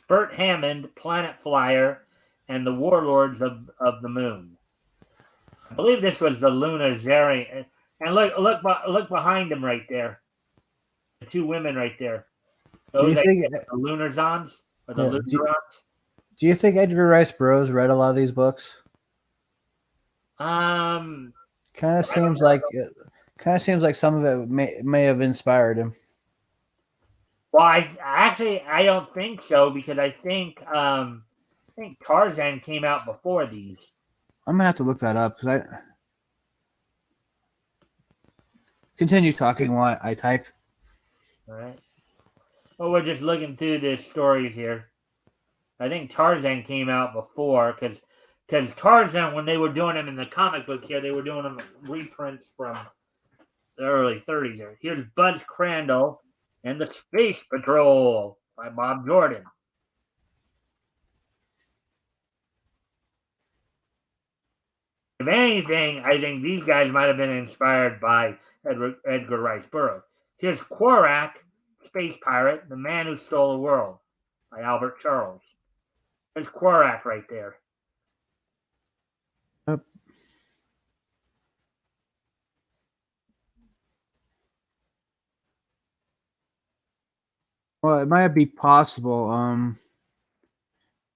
Burt Hammond, Planet Flyer, and the Warlords of the Moon. I believe this was the Luna Zeri. And look behind them right there. The two women right there. Those Do you think the Lunarzons or the Lunarons? Do you think Edgar Rice Burroughs read a lot of these books? Kind of seems like some of it may have inspired him. Well, I don't think so because I think Tarzan came out before these. I'm gonna have to look that up because I continue talking while I type. All right. Well, we're just looking through the stories here. I think Tarzan came out before because Tarzan, when they were doing them in the comic book here, they were doing them reprints from the early 30s. Here's Buzz Crandall and the Space Patrol by Bob Jordan. If anything, I think these guys might have been inspired by Edgar Rice Burroughs. Here's Quarak, Space Pirate, The Man Who Stole the World by Albert Charles. There's Quarak right there. Well, it might be possible.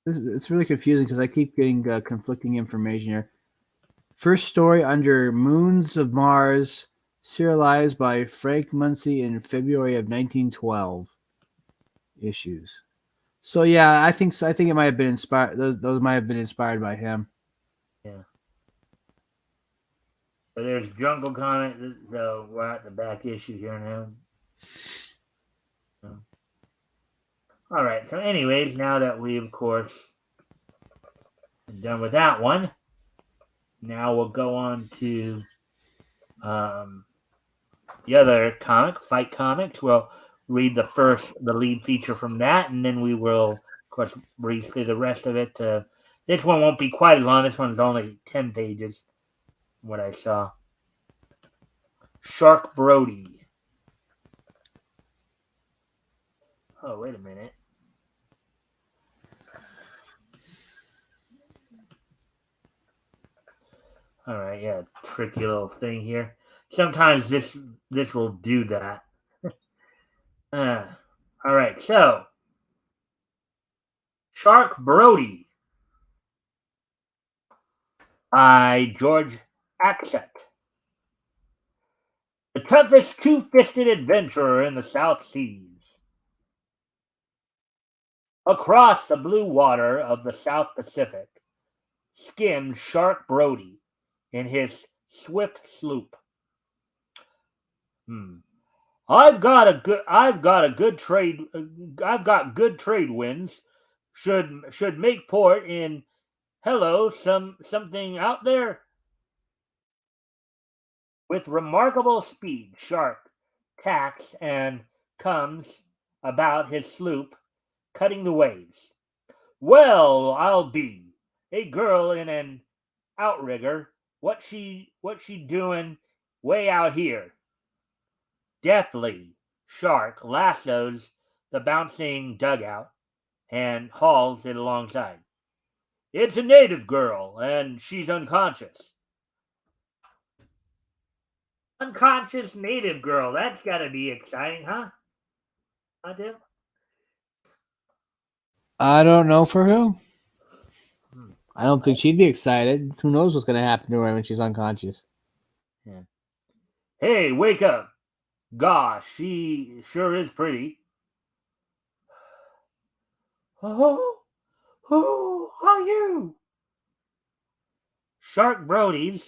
It's really confusing because I keep getting conflicting information here. First story under Moons of Mars, serialized by Frank Muncie in February of 1912. Issues. So yeah, I think it might have been inspired. Those might have been inspired by him. Yeah. So there's Jungle Comic. So we're at the back issue here now. So. All right. So, anyways, now that we, of course, done with that one, now we'll go on to the other comic, Fight Comics. We'll read the lead feature from that, and then we will, of course, read through the rest of it. This one won't be quite as long. This one's only 10 pages, what I saw. Shark Brody. Oh, wait a minute. All right, yeah, tricky little thing here. Sometimes this will do that. All right, so Shark Brody by George Axett. The toughest two-fisted adventurer in the South Seas. Across the blue water of the South Pacific skimmed Shark Brody in his swift sloop. I've got good trade winds. Should make port in Hello, something out there? With remarkable speed, Shark tacks and comes about his sloop, cutting the waves. Well, I'll be a girl in an outrigger. What she doing way out here? Deftly, Shark lassos the bouncing dugout and hauls it alongside. It's a native girl, and she's unconscious. Unconscious native girl. That's got to be exciting, huh? Huh, Tim? I don't know for who. Hmm. I don't think she'd be excited. Who knows what's going to happen to her when she's unconscious? Yeah. Hey, wake up. Gosh, she sure is pretty. Oh, who are you? Shark Brody's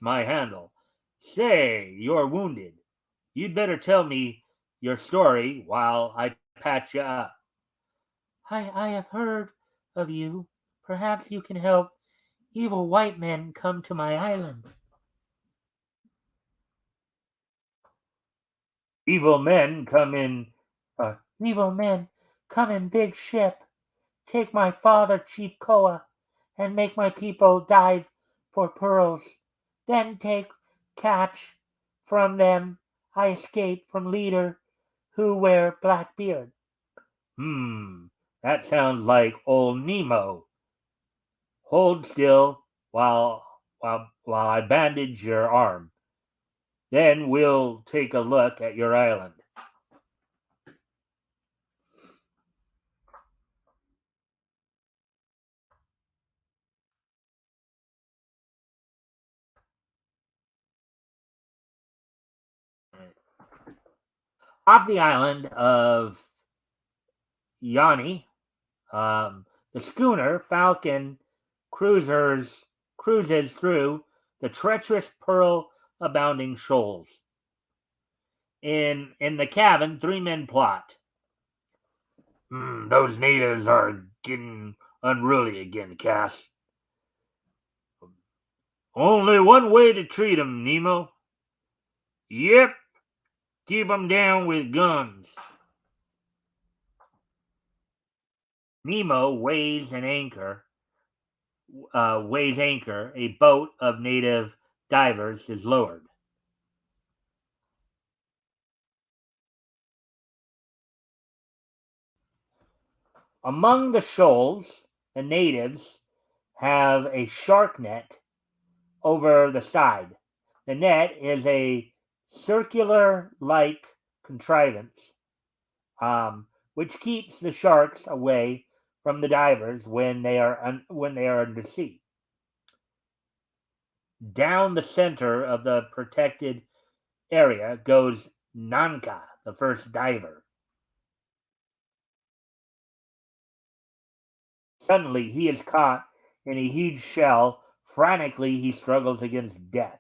my handle. Say, you're wounded. You'd better tell me your story while I patch you up. I have heard of you. Perhaps you can help evil white men come to my island. Evil men come in. Evil men come in big ship. Take my father, Chief Koa, and make my people dive for pearls. Then take catch from them. I escape from leader who wear black beard. Hmm, that sounds like old Nemo. Hold still while I bandage your arm. Then we'll take a look at your island. Off the island of Yanni, the schooner Falcon cruisers cruises through the treacherous pearl abounding shoals. In the cabin, three men plot. Those natives are getting unruly again, Cass. Only one way to treat 'em, Nemo. Yep, keep 'em down with guns. Nemo weighs anchor. A boat of native divers is lowered. Among the shoals, the natives have a shark net over the side. The net is a circular like contrivance, which keeps the sharks away from the divers when they are under sea. Down the center of the protected area goes Nanka, the first diver. Suddenly, he is caught in a huge shell. Frantically, he struggles against death.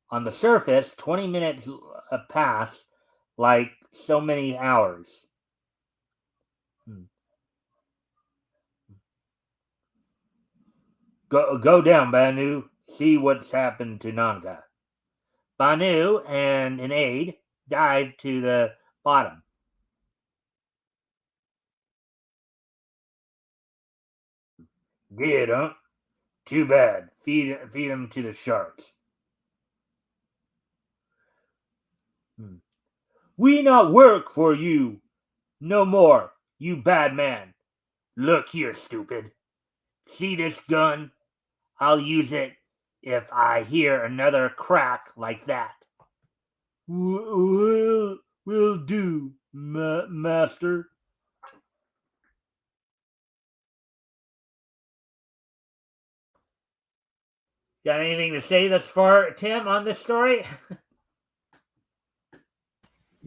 On the surface, 20 minutes pass like so many hours. Hmm. Go down, Banu. See what's happened to Nanga. Banu and an aide dive to the bottom. Dead, huh? Too bad. Feed him to the sharks. Hmm. We not work for you no more, you bad man. Look here, stupid. See this gun? I'll use it if I hear another crack like that. Will do, master. Got anything to say thus far, Tim, on this story?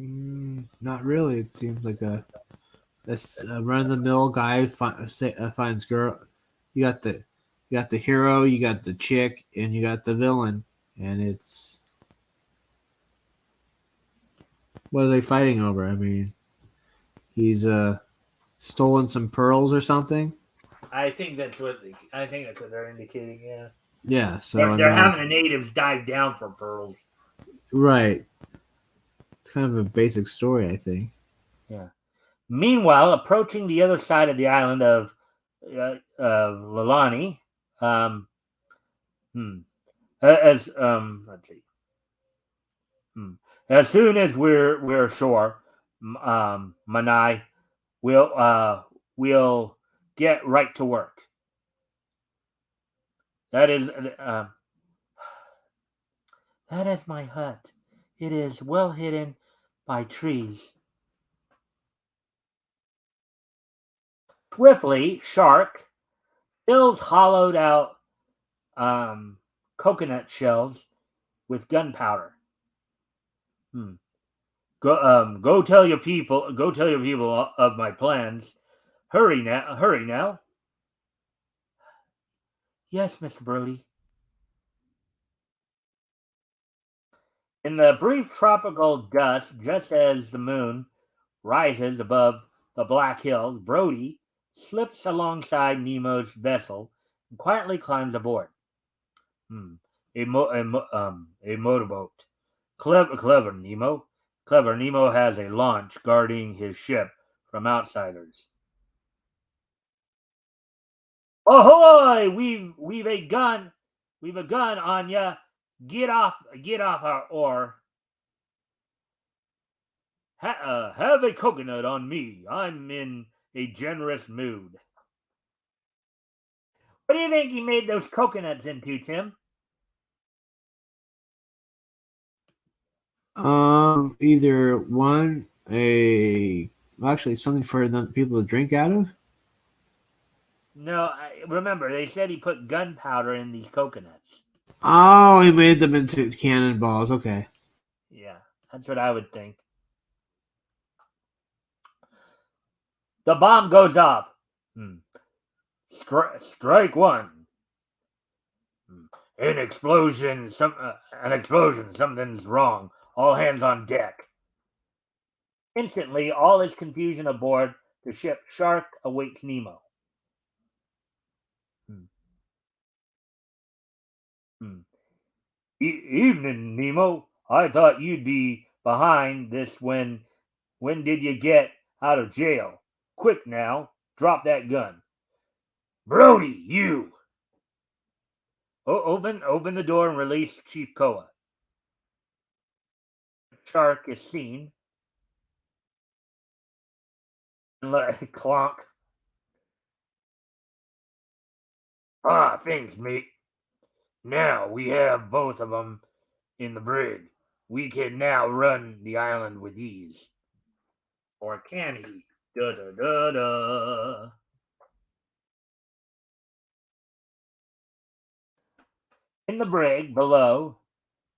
Not really. It seems like a run of the mill guy finds girl. You got the hero, you got the chick, and you got the villain, and it's What are they fighting over? I mean, he's stolen some pearls or something. I think that's what they're indicating. Yeah, Yeah. So I they're mean, having the natives dive down for pearls. right. It's kind of a basic story, I think. Yeah. Meanwhile, approaching the other side of the island of Lalani, um, hmm, as let's see, hmm, as soon as we're ashore, Manai will will get right to work. That is uh, that is my hut. It is well hidden by trees. Swiftly, Shark fills hollowed out um, coconut shells with gunpowder. Hmm. Go tell your people. Go tell your people of my plans. Hurry now! Hurry now! Yes, Mr. Brody. In the brief tropical dusk, just as the moon rises above the Black Hills, Brody slips alongside Nemo's vessel and quietly climbs aboard. Hmm. A motorboat. Clever Nemo. Clever Nemo has a launch guarding his ship from outsiders. Ahoy! We've a gun. We've a gun on ya. Get off our oar. Have a coconut on me. I'm in a generous mood. What do you think he made those coconuts into, Tim? Either one, a actually something for the people to drink out of. No, remember they said he put gunpowder in these coconuts. Oh, he made them into cannonballs. Okay. Yeah, that's what I would think. The bomb goes off. Hmm. Strike one. Hmm. An explosion. An explosion. Something's wrong. All hands on deck. Instantly, all is confusion aboard the ship. Shark awaits Nemo. Hmm. Hmm. Evening, Nemo. I thought you'd be behind this when did you get out of jail? Quick now, drop that gun. Brody, you! Open the door and release Chief Koa. Shark is seen. And let clonk. Ah, thanks, mate. Now we have both of them in the brig. We can now run the island with ease. Or can he? Da da da da. In the brig below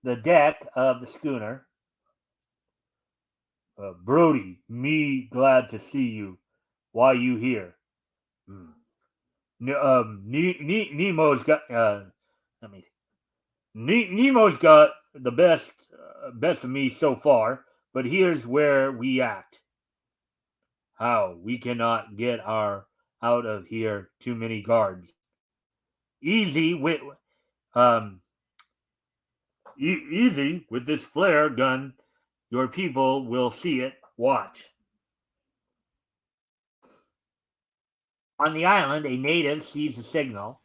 the deck of the schooner, Brody, me glad to see you. Why you here? Hmm. Nemo's got. Let me. Nemo's got the best of me so far, but here's where we act. How we cannot get our out of here. Too many guards. Easy with um easy with this flare gun. Your people will see it. Watch. On the island, a native sees the signal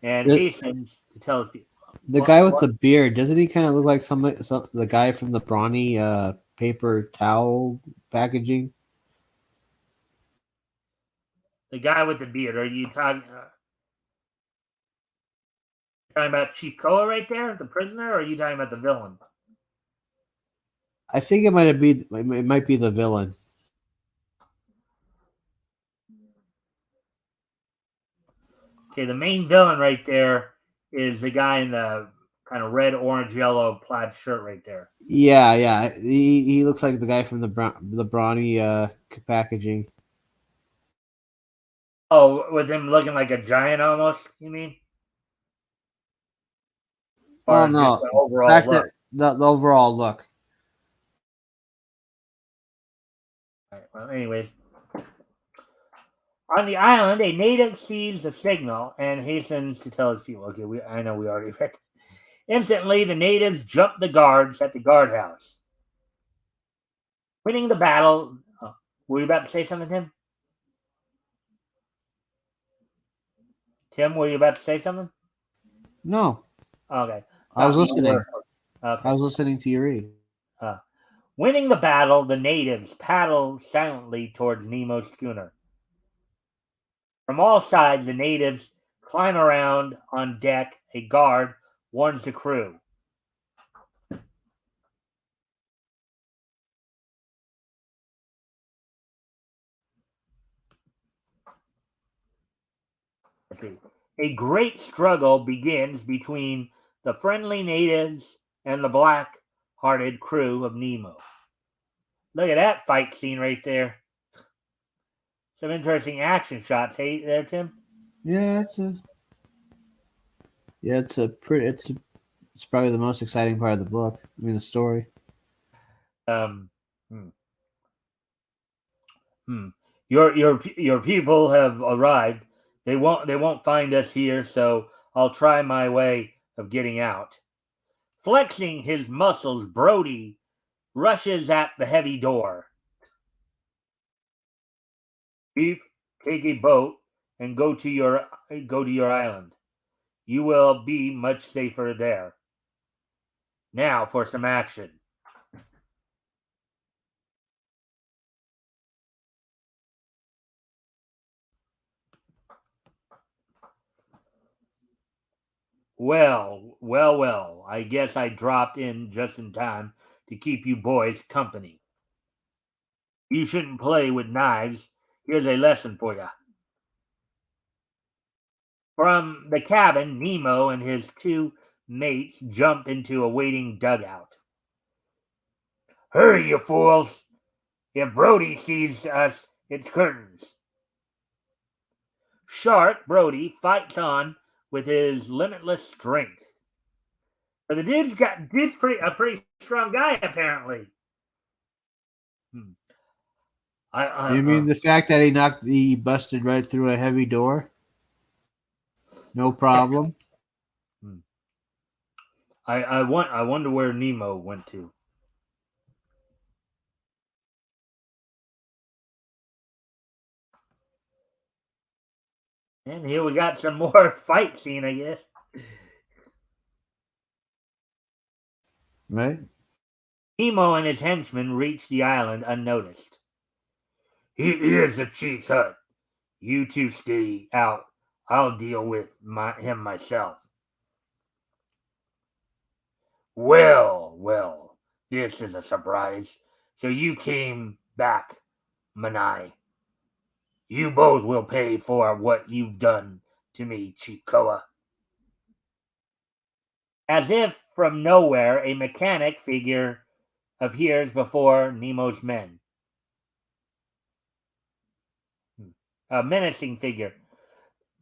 and The, hastens to tell his people. the What? guy with What? the beard, doesn't he kind of look like some the guy from the brawny paper towel packaging? The guy with the beard. Are you talking about Chief Koa right there, the prisoner, or are you talking about the villain? I think it might be the villain. Okay, the main villain right there is the guy in the kind of red, orange, yellow plaid shirt right there. Yeah, yeah. He looks like the guy from the brawny packaging. Oh, with him looking like a giant almost, you mean? Well, Or just no, the the overall fact that look? the overall look. Anyways, on the island, a native sees the signal and hastens to tell his people. Okay, I know we already read. Instantly, the natives jump the guards at the guardhouse, winning the battle. Were you about to say something, Tim? Tim, were you about to say something? No, Okay. I was You listening. were. Okay. I was listening to you read. Uh, Winning the battle, the natives paddle silently towards Nemo's schooner. From all sides, the natives climb around on deck. A guard warns the crew. A great struggle begins between the friendly natives and the black-hearted crew of Nemo. Look at that fight scene right there. Some interesting action shots. Hey there, Tim. Yeah, it's probably the most exciting part of the book. I mean, the story. Um, hmm, hmm. Your people have arrived. They won't find us here, so I'll try my way of getting out. Flexing his muscles, Brody rushes at the heavy door. Chief, take a boat and go to your island. You will be much safer there. Now for some action. Well. I guess I dropped in just in time to keep you boys company. You shouldn't play with knives. Here's a lesson for you. From the cabin, Nemo and his two mates jump into a waiting dugout. Hurry, you fools! If Brody sees us, it's curtains. Shark Brody fights on with his limitless strength. But the dude's a pretty strong guy apparently. Hmm. You mean the fact that he busted right through a heavy door? No problem. Hmm. I wonder where Nemo went to. And here we got some more fight scene, I guess. Right? Nemo and his henchmen reach the island unnoticed. Here's the chief's hut. You two stay out. I'll deal with him myself. Well, this is a surprise. So you came back, Manai. You both will pay for what you've done to me, Chief Koa. As if from nowhere, a mechanic figure appears before Nemo's men. A menacing figure.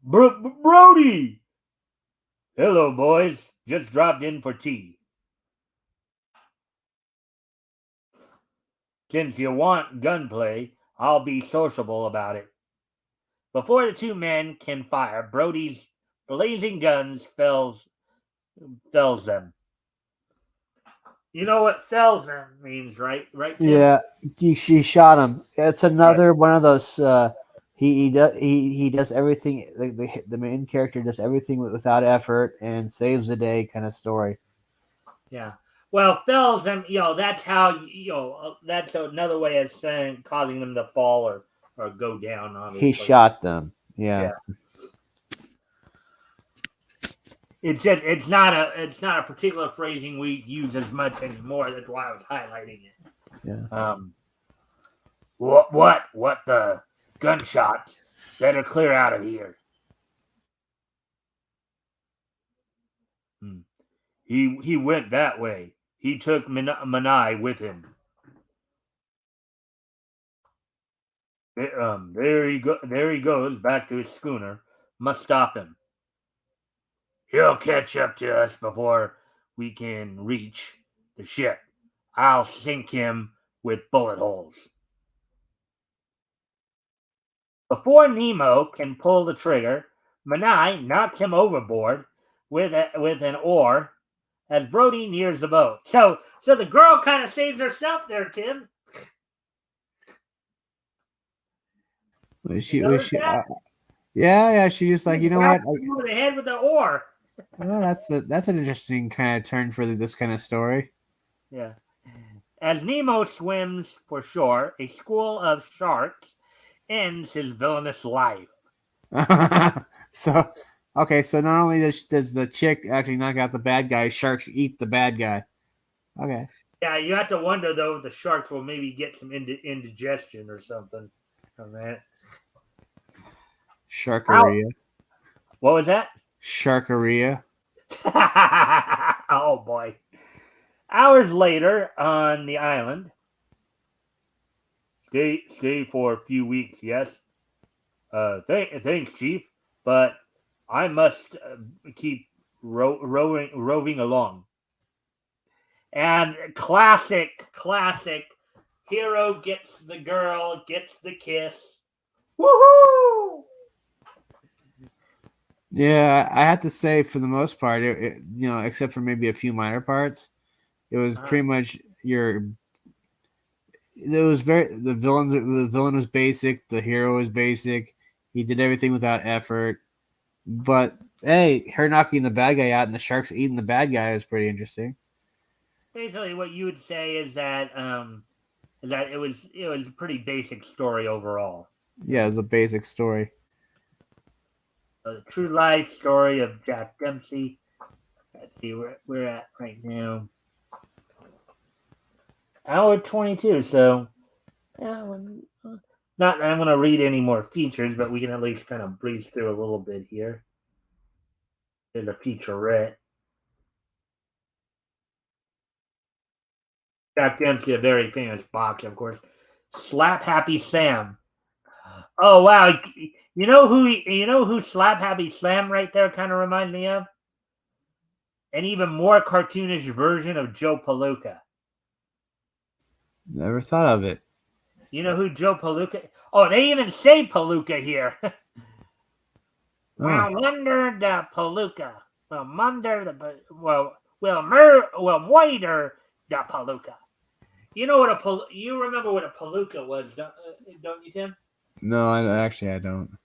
Brody! Hello, boys. Just dropped in for tea. Since you want gunplay, I'll be sociable about it. Before the two men can fire, Brody's blazing guns fells them. You know what fells them means, right? Right, Tim? Yeah, she shot him. It's Right. another one of those. He does everything. The main character does everything without effort and saves the day kind of story. Yeah. Well, fells them. That's how. That's another way of saying causing them to fall or go down. He Obviously. shot them. Yeah. Yeah. It's not a particular phrasing we use as much anymore. That's why I was highlighting it. Yeah. What the gunshots? Better clear out of here. Hmm. He went that way. He took Manai with him. There he goes back to his schooner. Must stop him. He'll catch up to us before we can reach the ship. I'll sink him with bullet holes. Before Nemo can pull the trigger, Manai knocks him overboard with an oar as Brody nears the boat. So the girl kind of saves herself there, Tim. Was You notice she? that? Yeah. She just like, She you know what? whacked him over the head with the oar. Well, that's an interesting kind of turn for this kind of story. Yeah. As Nemo swims for shore, a school of sharks ends his villainous life. So, okay, so not only does the chick actually knock out the bad guy, sharks eat the bad guy. Okay. Yeah, you have to wonder though if the sharks will maybe get some indigestion or something from that. Sharkaria. What was that? Sharkaria. Oh boy. Hours later on the island. Stay for a few weeks, yes. Thanks, Chief, but I must keep roving along. And classic. Hero gets the girl, gets the kiss. Woohoo! Yeah, I have to say, for the most part, except for maybe a few minor parts, it was pretty much your. It was the villain was basic, the hero was basic. He did everything without effort. But hey, her knocking the bad guy out and the sharks eating the bad guy is pretty interesting. Basically, what you would say is that it was a pretty basic story overall. Yeah, it's a basic story. A true life story of Jack Dempsey. Let's see where we're at right now. Hour 22. So, yeah, not that I'm going to read any more features, but we can at least kind of breeze through a little bit here. There's a featurette. Jack Dempsey, a very famous boxer, of course. Slap Happy Sam. Oh wow! You know who Slap Happy Sam right there kind of reminds me of? An even more cartoonish version of Joe Palooka. Never thought of it. You know who Joe Palooka? Oh, they even say Palooka here. Oh. Well, under the Palooka. Waiter the Palooka. You know what you remember what a Palooka was, don't you, Tim? No, I don't.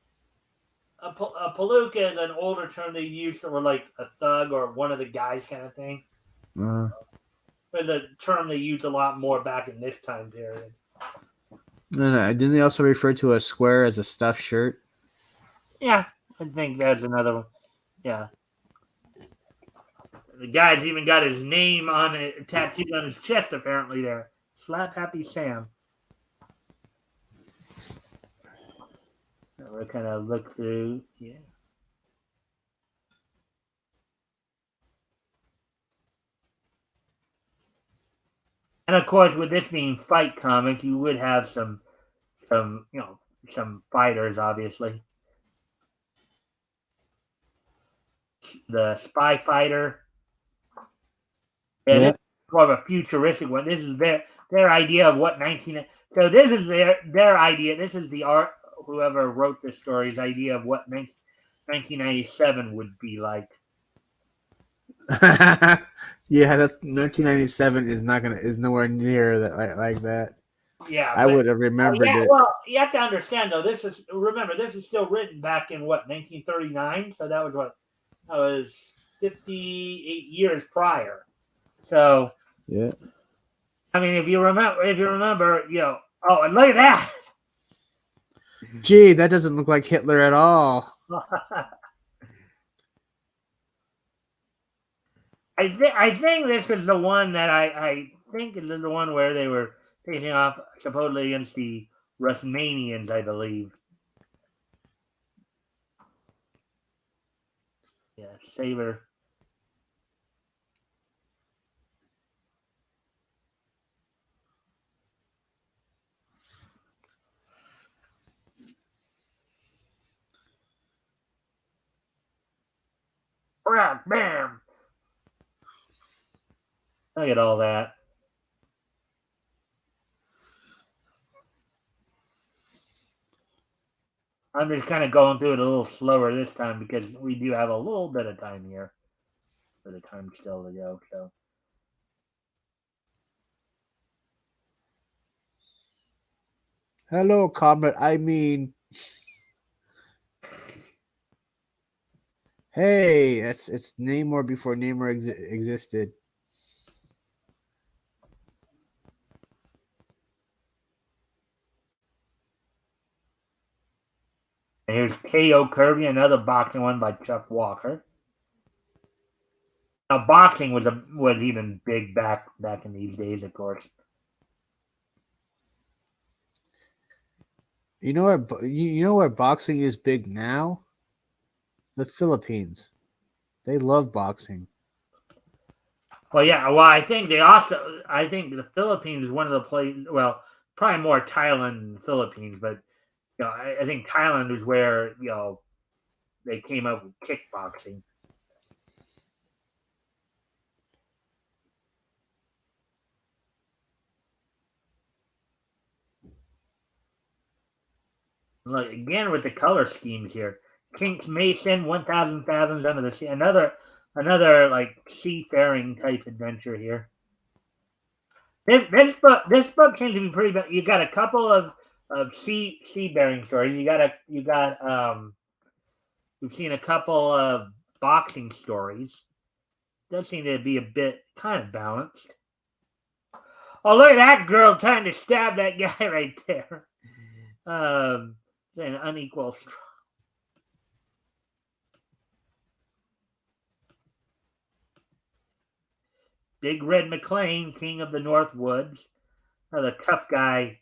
A Palooka is an older term they use for like a thug or one of the guys kind of thing. It's a term they used a lot more back in this time period. No. Didn't they also refer to a square as a stuffed shirt? Yeah, I think that's another one. Yeah. The guy's even got his name on it, tattooed on his chest, apparently, there. Slap Happy Sam. We'll kind of look through. Yeah. And of course, with this being Fight Comic, you would have some fighters, obviously. The Spy Fighter. Yeah, this is more of a futuristic one. This is their idea of what 19. So this is their idea. This is the art. Whoever wrote this story's idea of what 1997 would be like. Yeah, that's 1997 is nowhere near that like that. Yeah, I would have remembered it. Well, you have to understand though. This is still written back in what 1939. So that was 58 years prior. So yeah. I mean, if you remember, oh, and look at that. Gee, that doesn't look like Hitler at all. I think this is the one that I think is the one where they were facing off supposedly against the Russmanians, I believe. Yeah, Saber. Bam! Look at all that. I'm just kind of going through it a little slower this time because we do have a little bit of time here for the time still to go. So Hello, Comet. I mean, hey, it's Namor before Namor existed. and here's KO Kirby, another boxing one by Chuck Walker. Now boxing was even big back in these days, of course. You know where boxing is big now? The Philippines. They love boxing. Well, yeah. Well, I think the Philippines is one of the places. Well, probably more Thailand than the Philippines, but I think Thailand is where they came up with kickboxing. Look again with the color schemes here. King's Mason, 1,000 Fathoms Under the Sea. Another like seafaring type adventure here. This book seems to be pretty. You got a couple of seafaring stories. We've seen a couple of boxing stories. Does seem to be a bit kind of balanced. Oh, look at that girl trying to stab that guy right there. An unequal. Big Red McLean, King of the North Woods. Another tough guy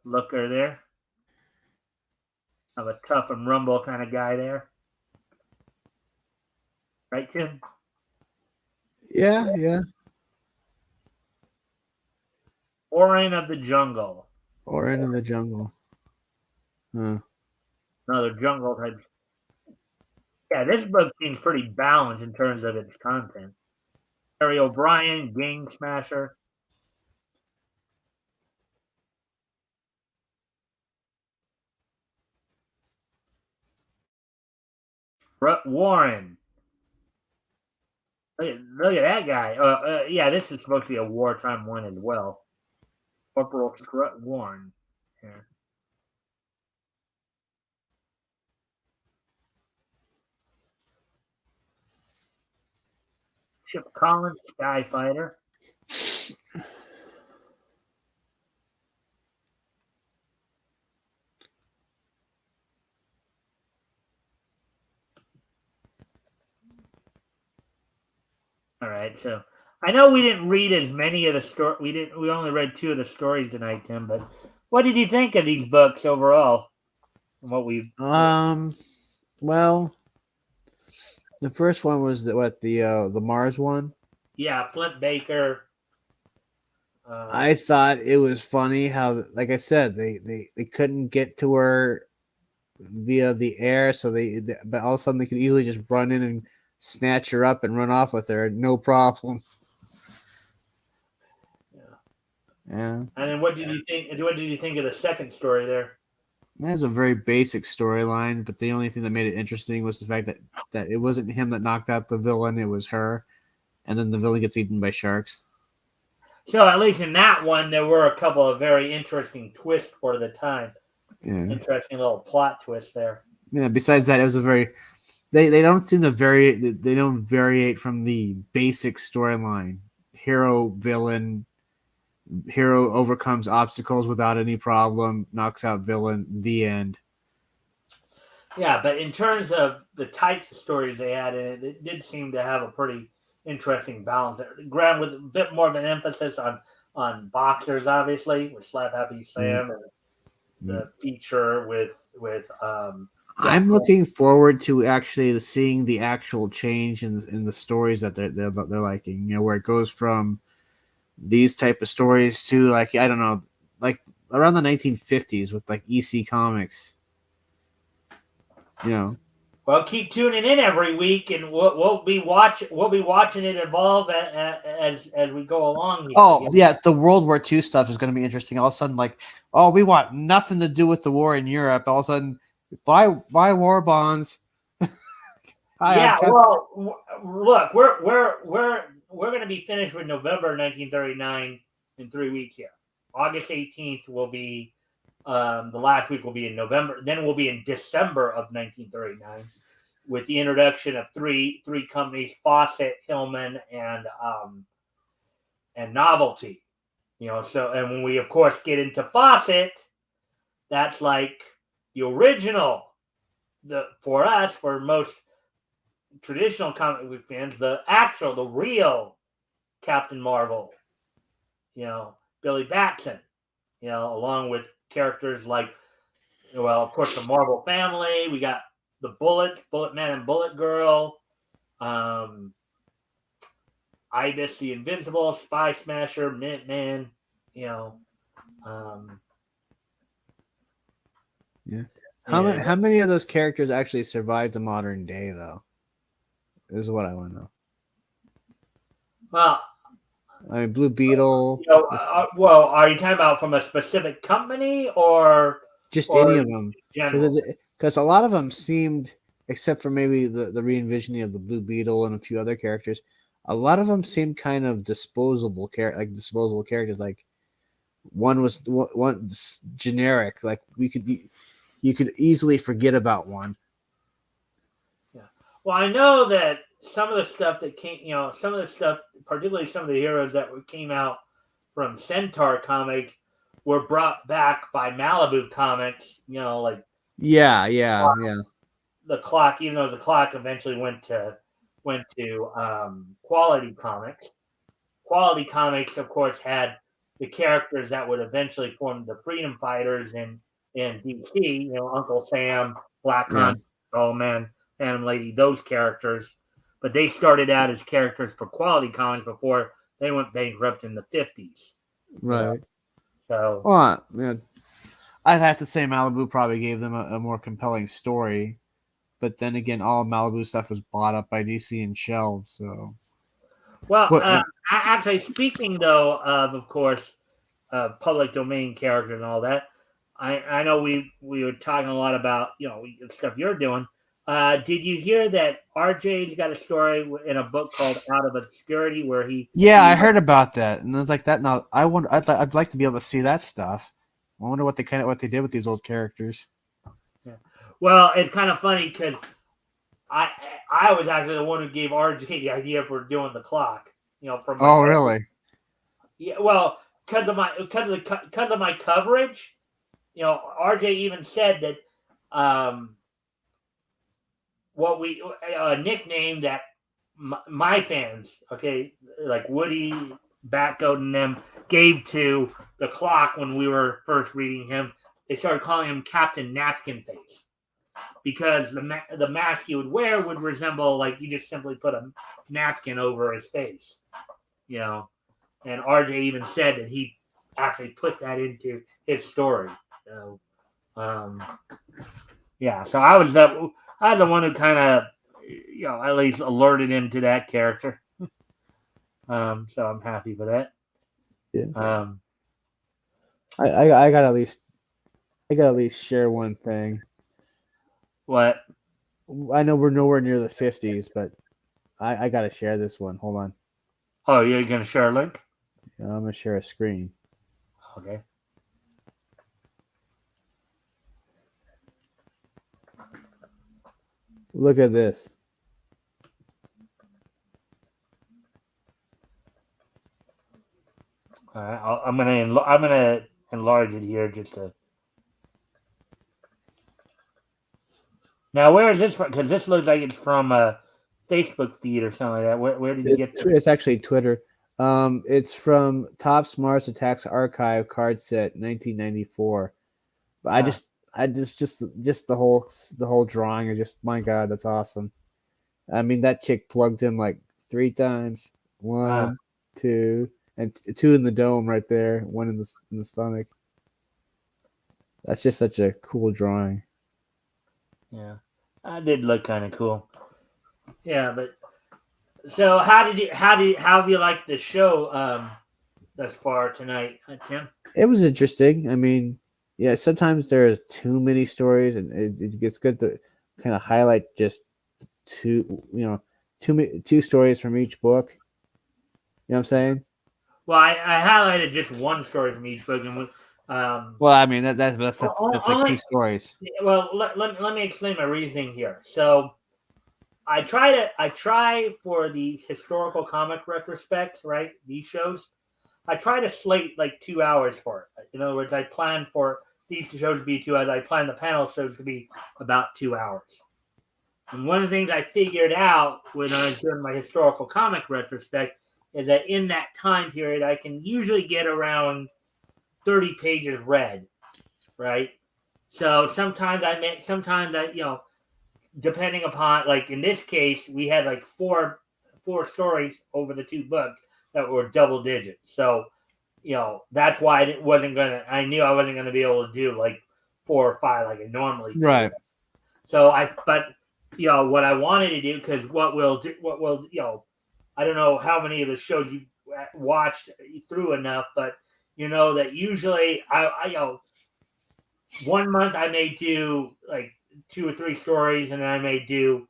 looker there. Of a tough and rumble kind of guy there. Right, Tim? Yeah. Orin of the Jungle. Or into the jungle. Huh. Another jungle type. Yeah, this book seems pretty balanced in terms of its content. Harry O'Brien, Gang Smasher. Rut Warren. Look at that guy. Yeah, this is supposed to be a wartime one as well. Corporal Strut Warren. Here. Chip Collins, Skyfighter. All right, so I know we didn't read as many of the story. We only read 2 of the stories tonight, Tim. But what did you think of these books overall? What we Well, the first one was the Mars one. Yeah, Flint Baker. I thought it was funny how, like I said, they couldn't get to her via the air, so but all of a sudden they could easily just run in and snatch her up and run off with her, no problem. Yeah. And then what did you think? What did you think of the second story there? That's a very basic storyline, but the only thing that made it interesting was the fact that it wasn't him that knocked out the villain, it was her. And then the villain gets eaten by sharks. So at least in that one, there were a couple of very interesting twists for the time. Yeah. Interesting little plot twist there. Yeah. Besides that, it was a very they don't seem to vary. They don't variate from the basic storyline. Hero overcomes obstacles without any problem, knocks out villain. The end. Yeah, but in terms of the types of stories they had in it, it did seem to have a pretty interesting balance there. Ground with a bit more of an emphasis on boxers, obviously, with Slap Happy Sam and the feature with I'm looking forward to actually seeing the actual change in the stories that they're liking. You know, where it goes from these type of stories to, like, I don't know, like around the 1950s with like EC Comics. You know. Well, keep tuning in every week, and we'll be watching it evolve as we go along here. Oh yeah, the World War II stuff is going to be interesting. All of a sudden, like, oh, we want nothing to do with the war in Europe. All of a sudden, Buy war bonds. Yeah, well, look, we're going to be finished with November 1939 in 3 weeks here. August 18th will be the last week will be in November. Then we'll be in December of 1939 with the introduction of three companies: Fawcett, Hillman, and Novelty. So and when we of course get into Fawcett, that's like the original. For us, for most traditional comic book fans, the real Captain Marvel, Billy Batson, along with characters like, well, of course, the Marvel family. We got the Bullet Man and Bullet Girl, Ibis the Invincible, Spy Smasher, Minuteman, Yeah. How many of those characters actually survived the modern day, though? This is what I want to know. Well, I mean, Blue Beetle. Well, are you talking about from a specific company or just any of them? Because a lot of them seemed, except for maybe the re-envisioning of the Blue Beetle and a few other characters, a lot of them seemed kind of disposable characters. Like one was one generic. Like you could easily forget about one. Yeah. Well, I know that some of the stuff that came, some of the stuff, particularly some of the heroes that came out from Centaur Comics, were brought back by Malibu Comics. Like the Clock, even though the Clock eventually went to Quality Comics. Quality Comics, of course, had the characters that would eventually form the Freedom Fighters in DC. Uncle Sam, Black Hunt, Old Man, Phantom Lady, those characters. But they started out as characters for Quality Comics before they went bankrupt in the 50s. Right. So, I'd have to say Malibu probably gave them a more compelling story. But then again, all Malibu stuff was bought up by DC and shelved. So, well, actually, speaking though of course, public domain characters and all that, I know we were talking a lot about stuff you're doing. Did you hear that RJ's got a story in a book called Out of Obscurity where he? Yeah, I heard about that, and I was like, that. Now, I'd like to be able to see that stuff. I wonder what they did with these old characters. Yeah. Well, it's kind of funny because I was actually the one who gave RJ the idea for doing the Clock. Really? Yeah. Well, because of my coverage, RJ even said that what we nickname that my fans, okay, like Woody, Batgoat, and them gave to the Clock when we were first reading him. They started calling him Captain Napkin Face because the mask he would wear would resemble, like, you just simply put a napkin over his face, And RJ even said that he actually put that into his story. So, yeah. So I was the one who kind of, at least alerted him to that character. So I'm happy for that. Yeah. I got at least share one thing. What? I know we're nowhere near the 50s, but I got to share this one. Hold on. Oh, you're going to share a link? Yeah, I'm going to share a screen. Okay. Look at this. All right, I'm gonna enlarge it here just to. Now, where is this from? Because this looks like it's from a Facebook feed or something like that. Where did you get this? It's actually Twitter. It's from Topps Mars Attacks Archive card set 1994. But I just the whole drawing is just, my God, that's awesome. I mean, that chick plugged him like 3 times. 1, 2, and 2 in the dome right there. 1 in the stomach. That's just such a cool drawing. Yeah, that did look kind of cool. Yeah, but so how have you liked the show thus far tonight, Tim? It was interesting. I mean, yeah, sometimes there's too many stories, and it gets good to kind of highlight just two, two stories from each book. You know what I'm saying? Well, I highlighted just one story from each book, and um, Well, I mean that's like two only stories. well let me explain my reasoning here. So I try for the historical comic retrospects, right? These shows. I try to slate like 2 hours for it. In other words, I plan for these shows to be 2 hours. I plan the panel shows to be about 2 hours. And one of the things I figured out when I was doing my historical comic retrospect is that in that time period, I can usually get around 30 pages read, right? So sometimes I, depending upon, like in this case, we had like four stories over the two books that were double digits. So, that's why it wasn't I knew I wasn't gonna be able to do like 4 or 5 like I normally do. Right. So but what I wanted to do, because what will I don't know how many of the shows you watched through enough, but you know that usually I 1 month I may do like 2 or 3 stories, and then I may do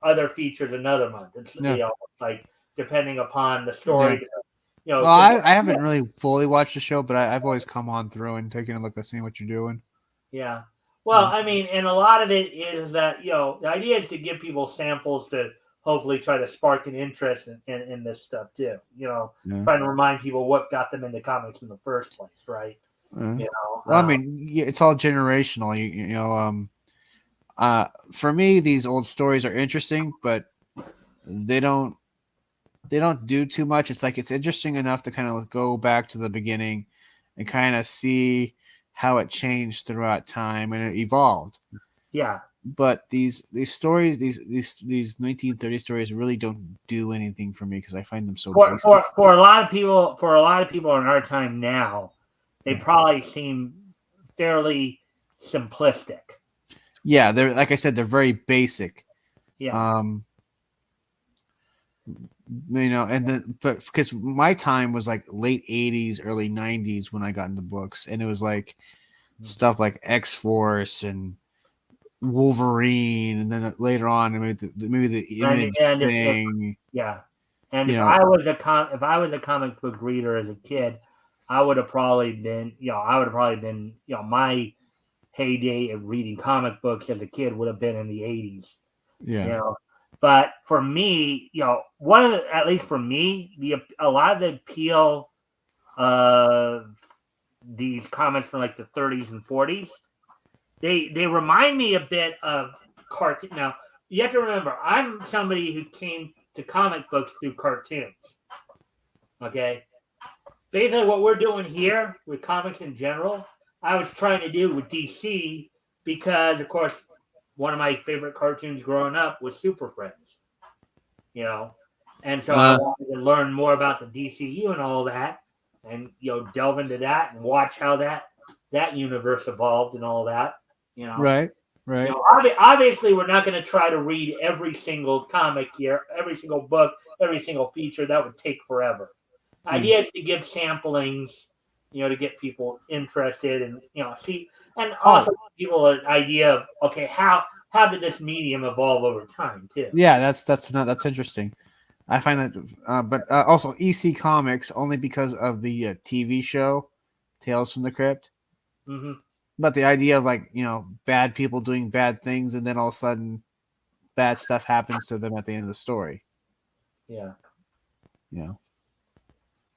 other features another month. It's Yeah. it's like depending upon the Yeah. story. Well, I haven't really fully watched the show, but I've always come on through and taken a look at seeing what you're doing. Yeah. Well, I mean, and a lot of it is that the idea is to give people samples to hopefully try to spark an interest in this stuff too. Yeah. Trying to remind people what got them into comics in the first place, right? Yeah. Well, I mean, it's all generational. For me, these old stories are interesting, but they don't do too much. It's like it's interesting enough to kind of go back to the beginning and kind of see how it changed throughout time and it evolved. Yeah. But these stories, these 1930 stories really don't do anything for me because I find them so basic. For a lot of people in our time now, they probably seem fairly simplistic. Yeah, they're like I said, they're very basic. Yeah. And but because my time was like late 80s, early 90s when I got into books, and it was like stuff like X-Force and Wolverine, and then later on maybe the Image thing. Yeah. And if I was a comic book reader as a kid, I would have probably been, my heyday of reading comic books as a kid would have been in the 80s. Yeah. But for me, at least for me, a lot of the appeal of these comics from like the 30s and 40s, they remind me a bit of cartoon. Now, you have to remember, I'm somebody who came to comic books through cartoons. Okay? Basically, what we're doing here with comics in general, I was trying to do with DC because, of course, one of my favorite cartoons growing up was Super Friends. And so I wanted to learn more about the DCU and all that, and delve into that and watch how that universe evolved and all that. Right. Obviously, we're not going to try to read every single comic here, every single book, every single feature. That would take forever. The idea is to give samplings, to get people interested and see, and also people an idea of okay, how did this medium evolve over time too? Yeah, that's interesting. I find that, but also EC Comics only because of the TV show Tales from the Crypt. Mm-hmm. But the idea of like bad people doing bad things and then all of a sudden bad stuff happens to them at the end of the story. Yeah. Yeah.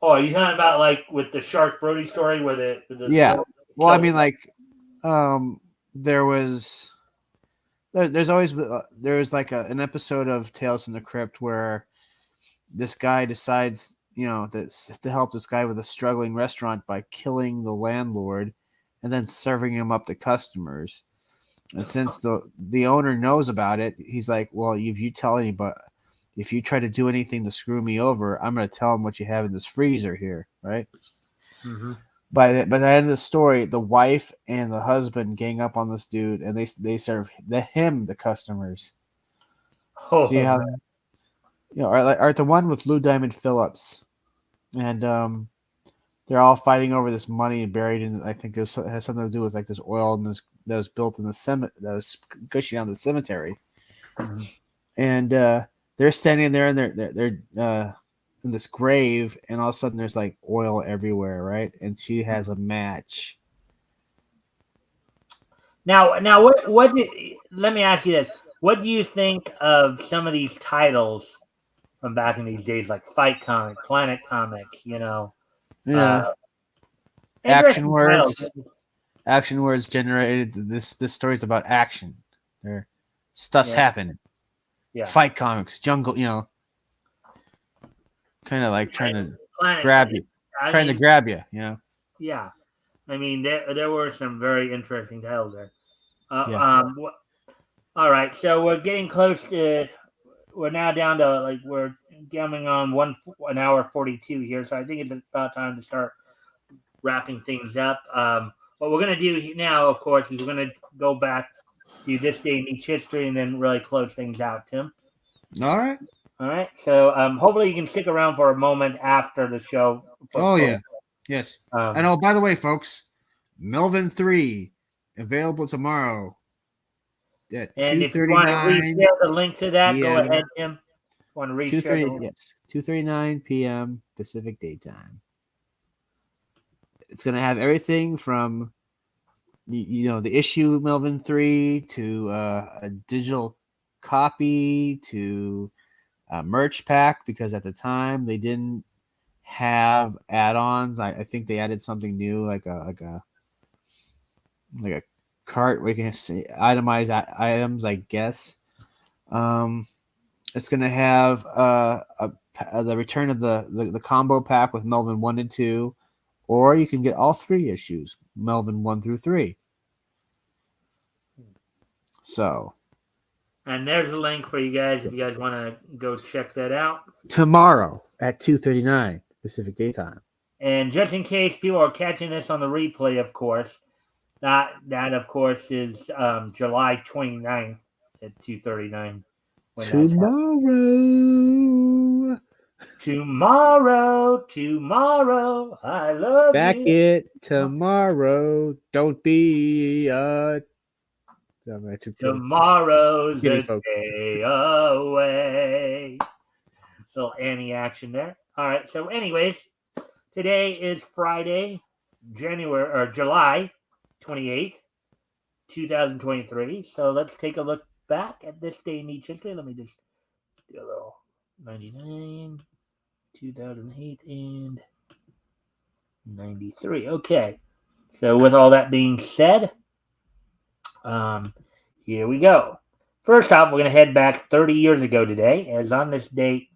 Oh, are you talking about like with the Shark Brody story where the yeah. Well, I mean, like, there's always there was like an episode of Tales from the Crypt where this guy decides to help this guy with a struggling restaurant by killing the landlord and then serving him up to customers. And since the owner knows about it, he's like, well, if you tell anybody, if you try to do anything to screw me over, I'm going to tell him what you have in this freezer here, right? Mm-hmm. By the end of the story, the wife and the husband gang up on this dude, and they serve him the customers. See how or the one with Lou Diamond Phillips, and they're all fighting over this money buried in. I think it has something to do with like this oil and this that was built in the that was gushing out of the cemetery, Mm-hmm. and they're standing there and they're in this grave, and all of a sudden there's like oil everywhere, right? And she has a match. Now, let me ask you this: what do you think of some of these titles from back in these days, like Fight Comic, Planet Comics? Yeah, Uh, action interesting titles. words. Action words generated this story's about action. There, stuff's Yeah, happening. yeah. Fight comics, jungle, kind of like trying to Planet. grab you, I trying to mean, grab you, yeah. I mean, there were some very interesting titles there. Yeah. All right, so we're getting close to. We're now down to we're coming on 1 hour 42 here, so I think it's about time to start wrapping things up. What we're gonna do now, of course, is we're gonna go back to this day in each history and then really close things out, Tim. All right. All right, so hopefully you can stick around for a moment after the show. Oh yeah. Yes. And Um, oh, by the way, folks, Melvin 3 available tomorrow at and if you want to 2:39 reshare the link to that, go p.m. ahead, Tim. Want to reshare the 2:30 link? yes, 2:39 p.m. Pacific Daytime. It's gonna have everything from the issue Melvin 3 to a digital copy to a merch pack, because at the time they didn't have add-ons. I think they added something new, like a cart where you can see itemize items, I guess. It's gonna have the return of the combo pack with Melvin 1 and 2, or you can get all 3 issues, Melvin 1 through 3. So And there's a link for you guys if you guys want to go check that out. tomorrow at 2:39 Pacific Daytime. And just in case people are catching this on the replay, of course, that of course is July 29th at 2:39 when that's Tomorrow. Tomorrow, I love Back you. it tomorrow. Don't be I took Tomorrow's Kitty a folks. day away. Little Annie action there. All right. So, anyways, today is Friday, July 28th, 2023. So let's take a look back at this day in each history. Let me just do a little 99, 2008, and 93. Okay. So with all that being said, here we go. First off, we're going to head back 30 years ago today, as on this date,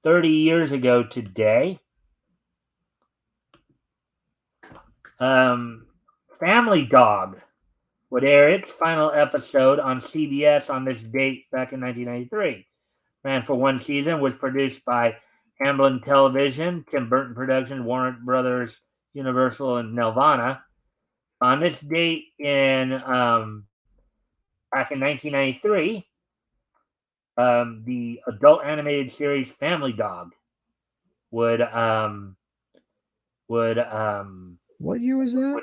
30 years ago today, Family Dog would air its final episode on CBS on this date back in 1993. Ran for one season, was produced by Amblin Television, Tim Burton Productions, Warner Brothers, Universal, and Nelvana. On this date back in 1993, the adult animated series Family Dog would What year was that?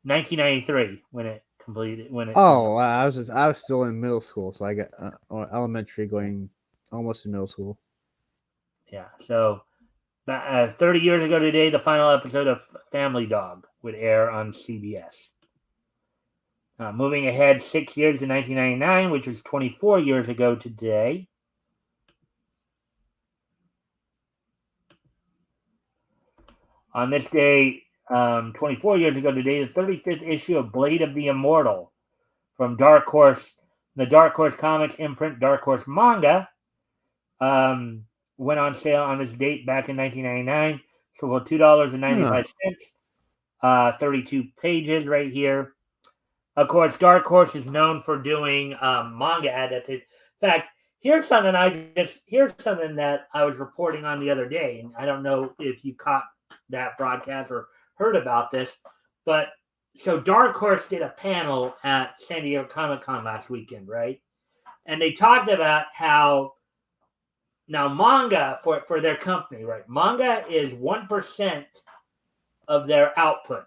1993 when it completed when it Oh, I was still in middle school, so I got or elementary, going almost to middle school. yeah. So 30 years ago today, the final episode of Family Dog would air on CBS. Moving ahead 6 years to 1999, which was 24 years ago today. On this day, 24 years ago today, the 35th issue of Blade of the Immortal from Dark Horse, the Dark Horse Comics imprint, Dark Horse Manga, went on sale on this date back in 1999. So for $2.95, 32 pages right here. Of course, Dark Horse is known for doing manga adaptations. In fact, here's something that I was reporting on the other day, and I don't know if you caught that broadcast or heard about this, but so Dark Horse did a panel at San Diego Comic-Con last weekend, right? And they talked about how now manga for their company, right? Manga is 1% of their output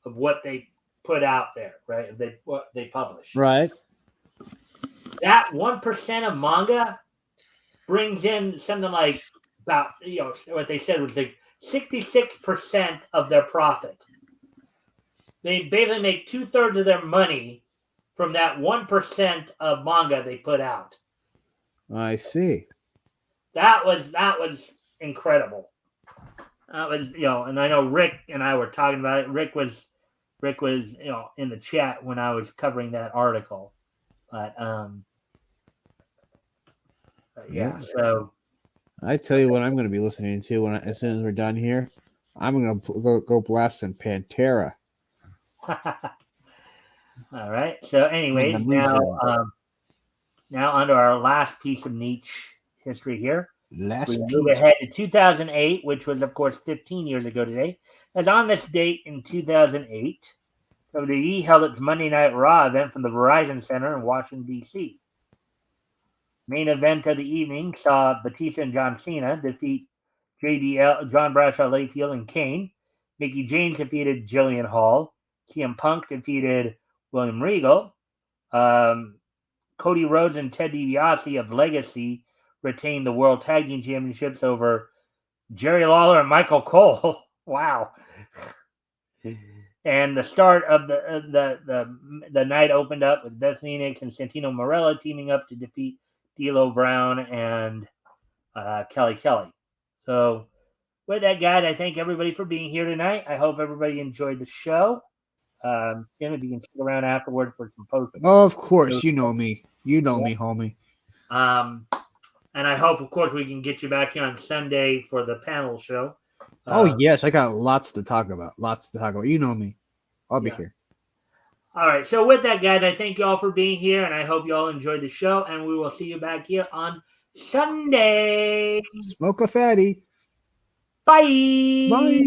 of what they put out there, right? What they publish. Right. That 1% of manga brings in something like about what they said was like 66% of their profit. They basically make 2/3 of their money from that 1% of manga they put out. I see. That was incredible. That was and I know Rick and I were talking about it. Rick was in the chat when I was covering that article, but yeah. So I tell you what, I'm going to be listening to as soon as we're done here. I'm going to go blast some Pantera. all right. So, anyways, now onto our last piece of niche history here. We move ahead to 2008, which was, of course, 15 years ago today. As on this date in 2008, WWE held its Monday Night Raw event from the Verizon Center in Washington, D.C. Main event of the evening saw Batista and John Cena defeat JBL, John Bradshaw, Layfield, and Kane. Mickie James defeated Jillian Hall. CM Punk defeated William Regal. Cody Rhodes and Ted DiBiase of Legacy retained the World Tag Team Championships over Jerry Lawler and Michael Cole. Wow. And the start of the night opened up with Beth Phoenix and Santino Marella teaming up to defeat D'Lo Brown and Kelly. So with that, guys, I thank everybody for being here tonight. I hope everybody enjoyed the show. Tim, if you can stick around afterward for some post. Oh, of course. You know me. You know me, homie. And I hope, of course, we can get you back here on Sunday for the panel show. Yes. I got lots to talk about. You know me. I'll be here. All right. So with that, guys, I thank you all for being here, and I hope you all enjoyed the show, and we will see you back here on Sunday. Smoke a fatty. Bye. Bye.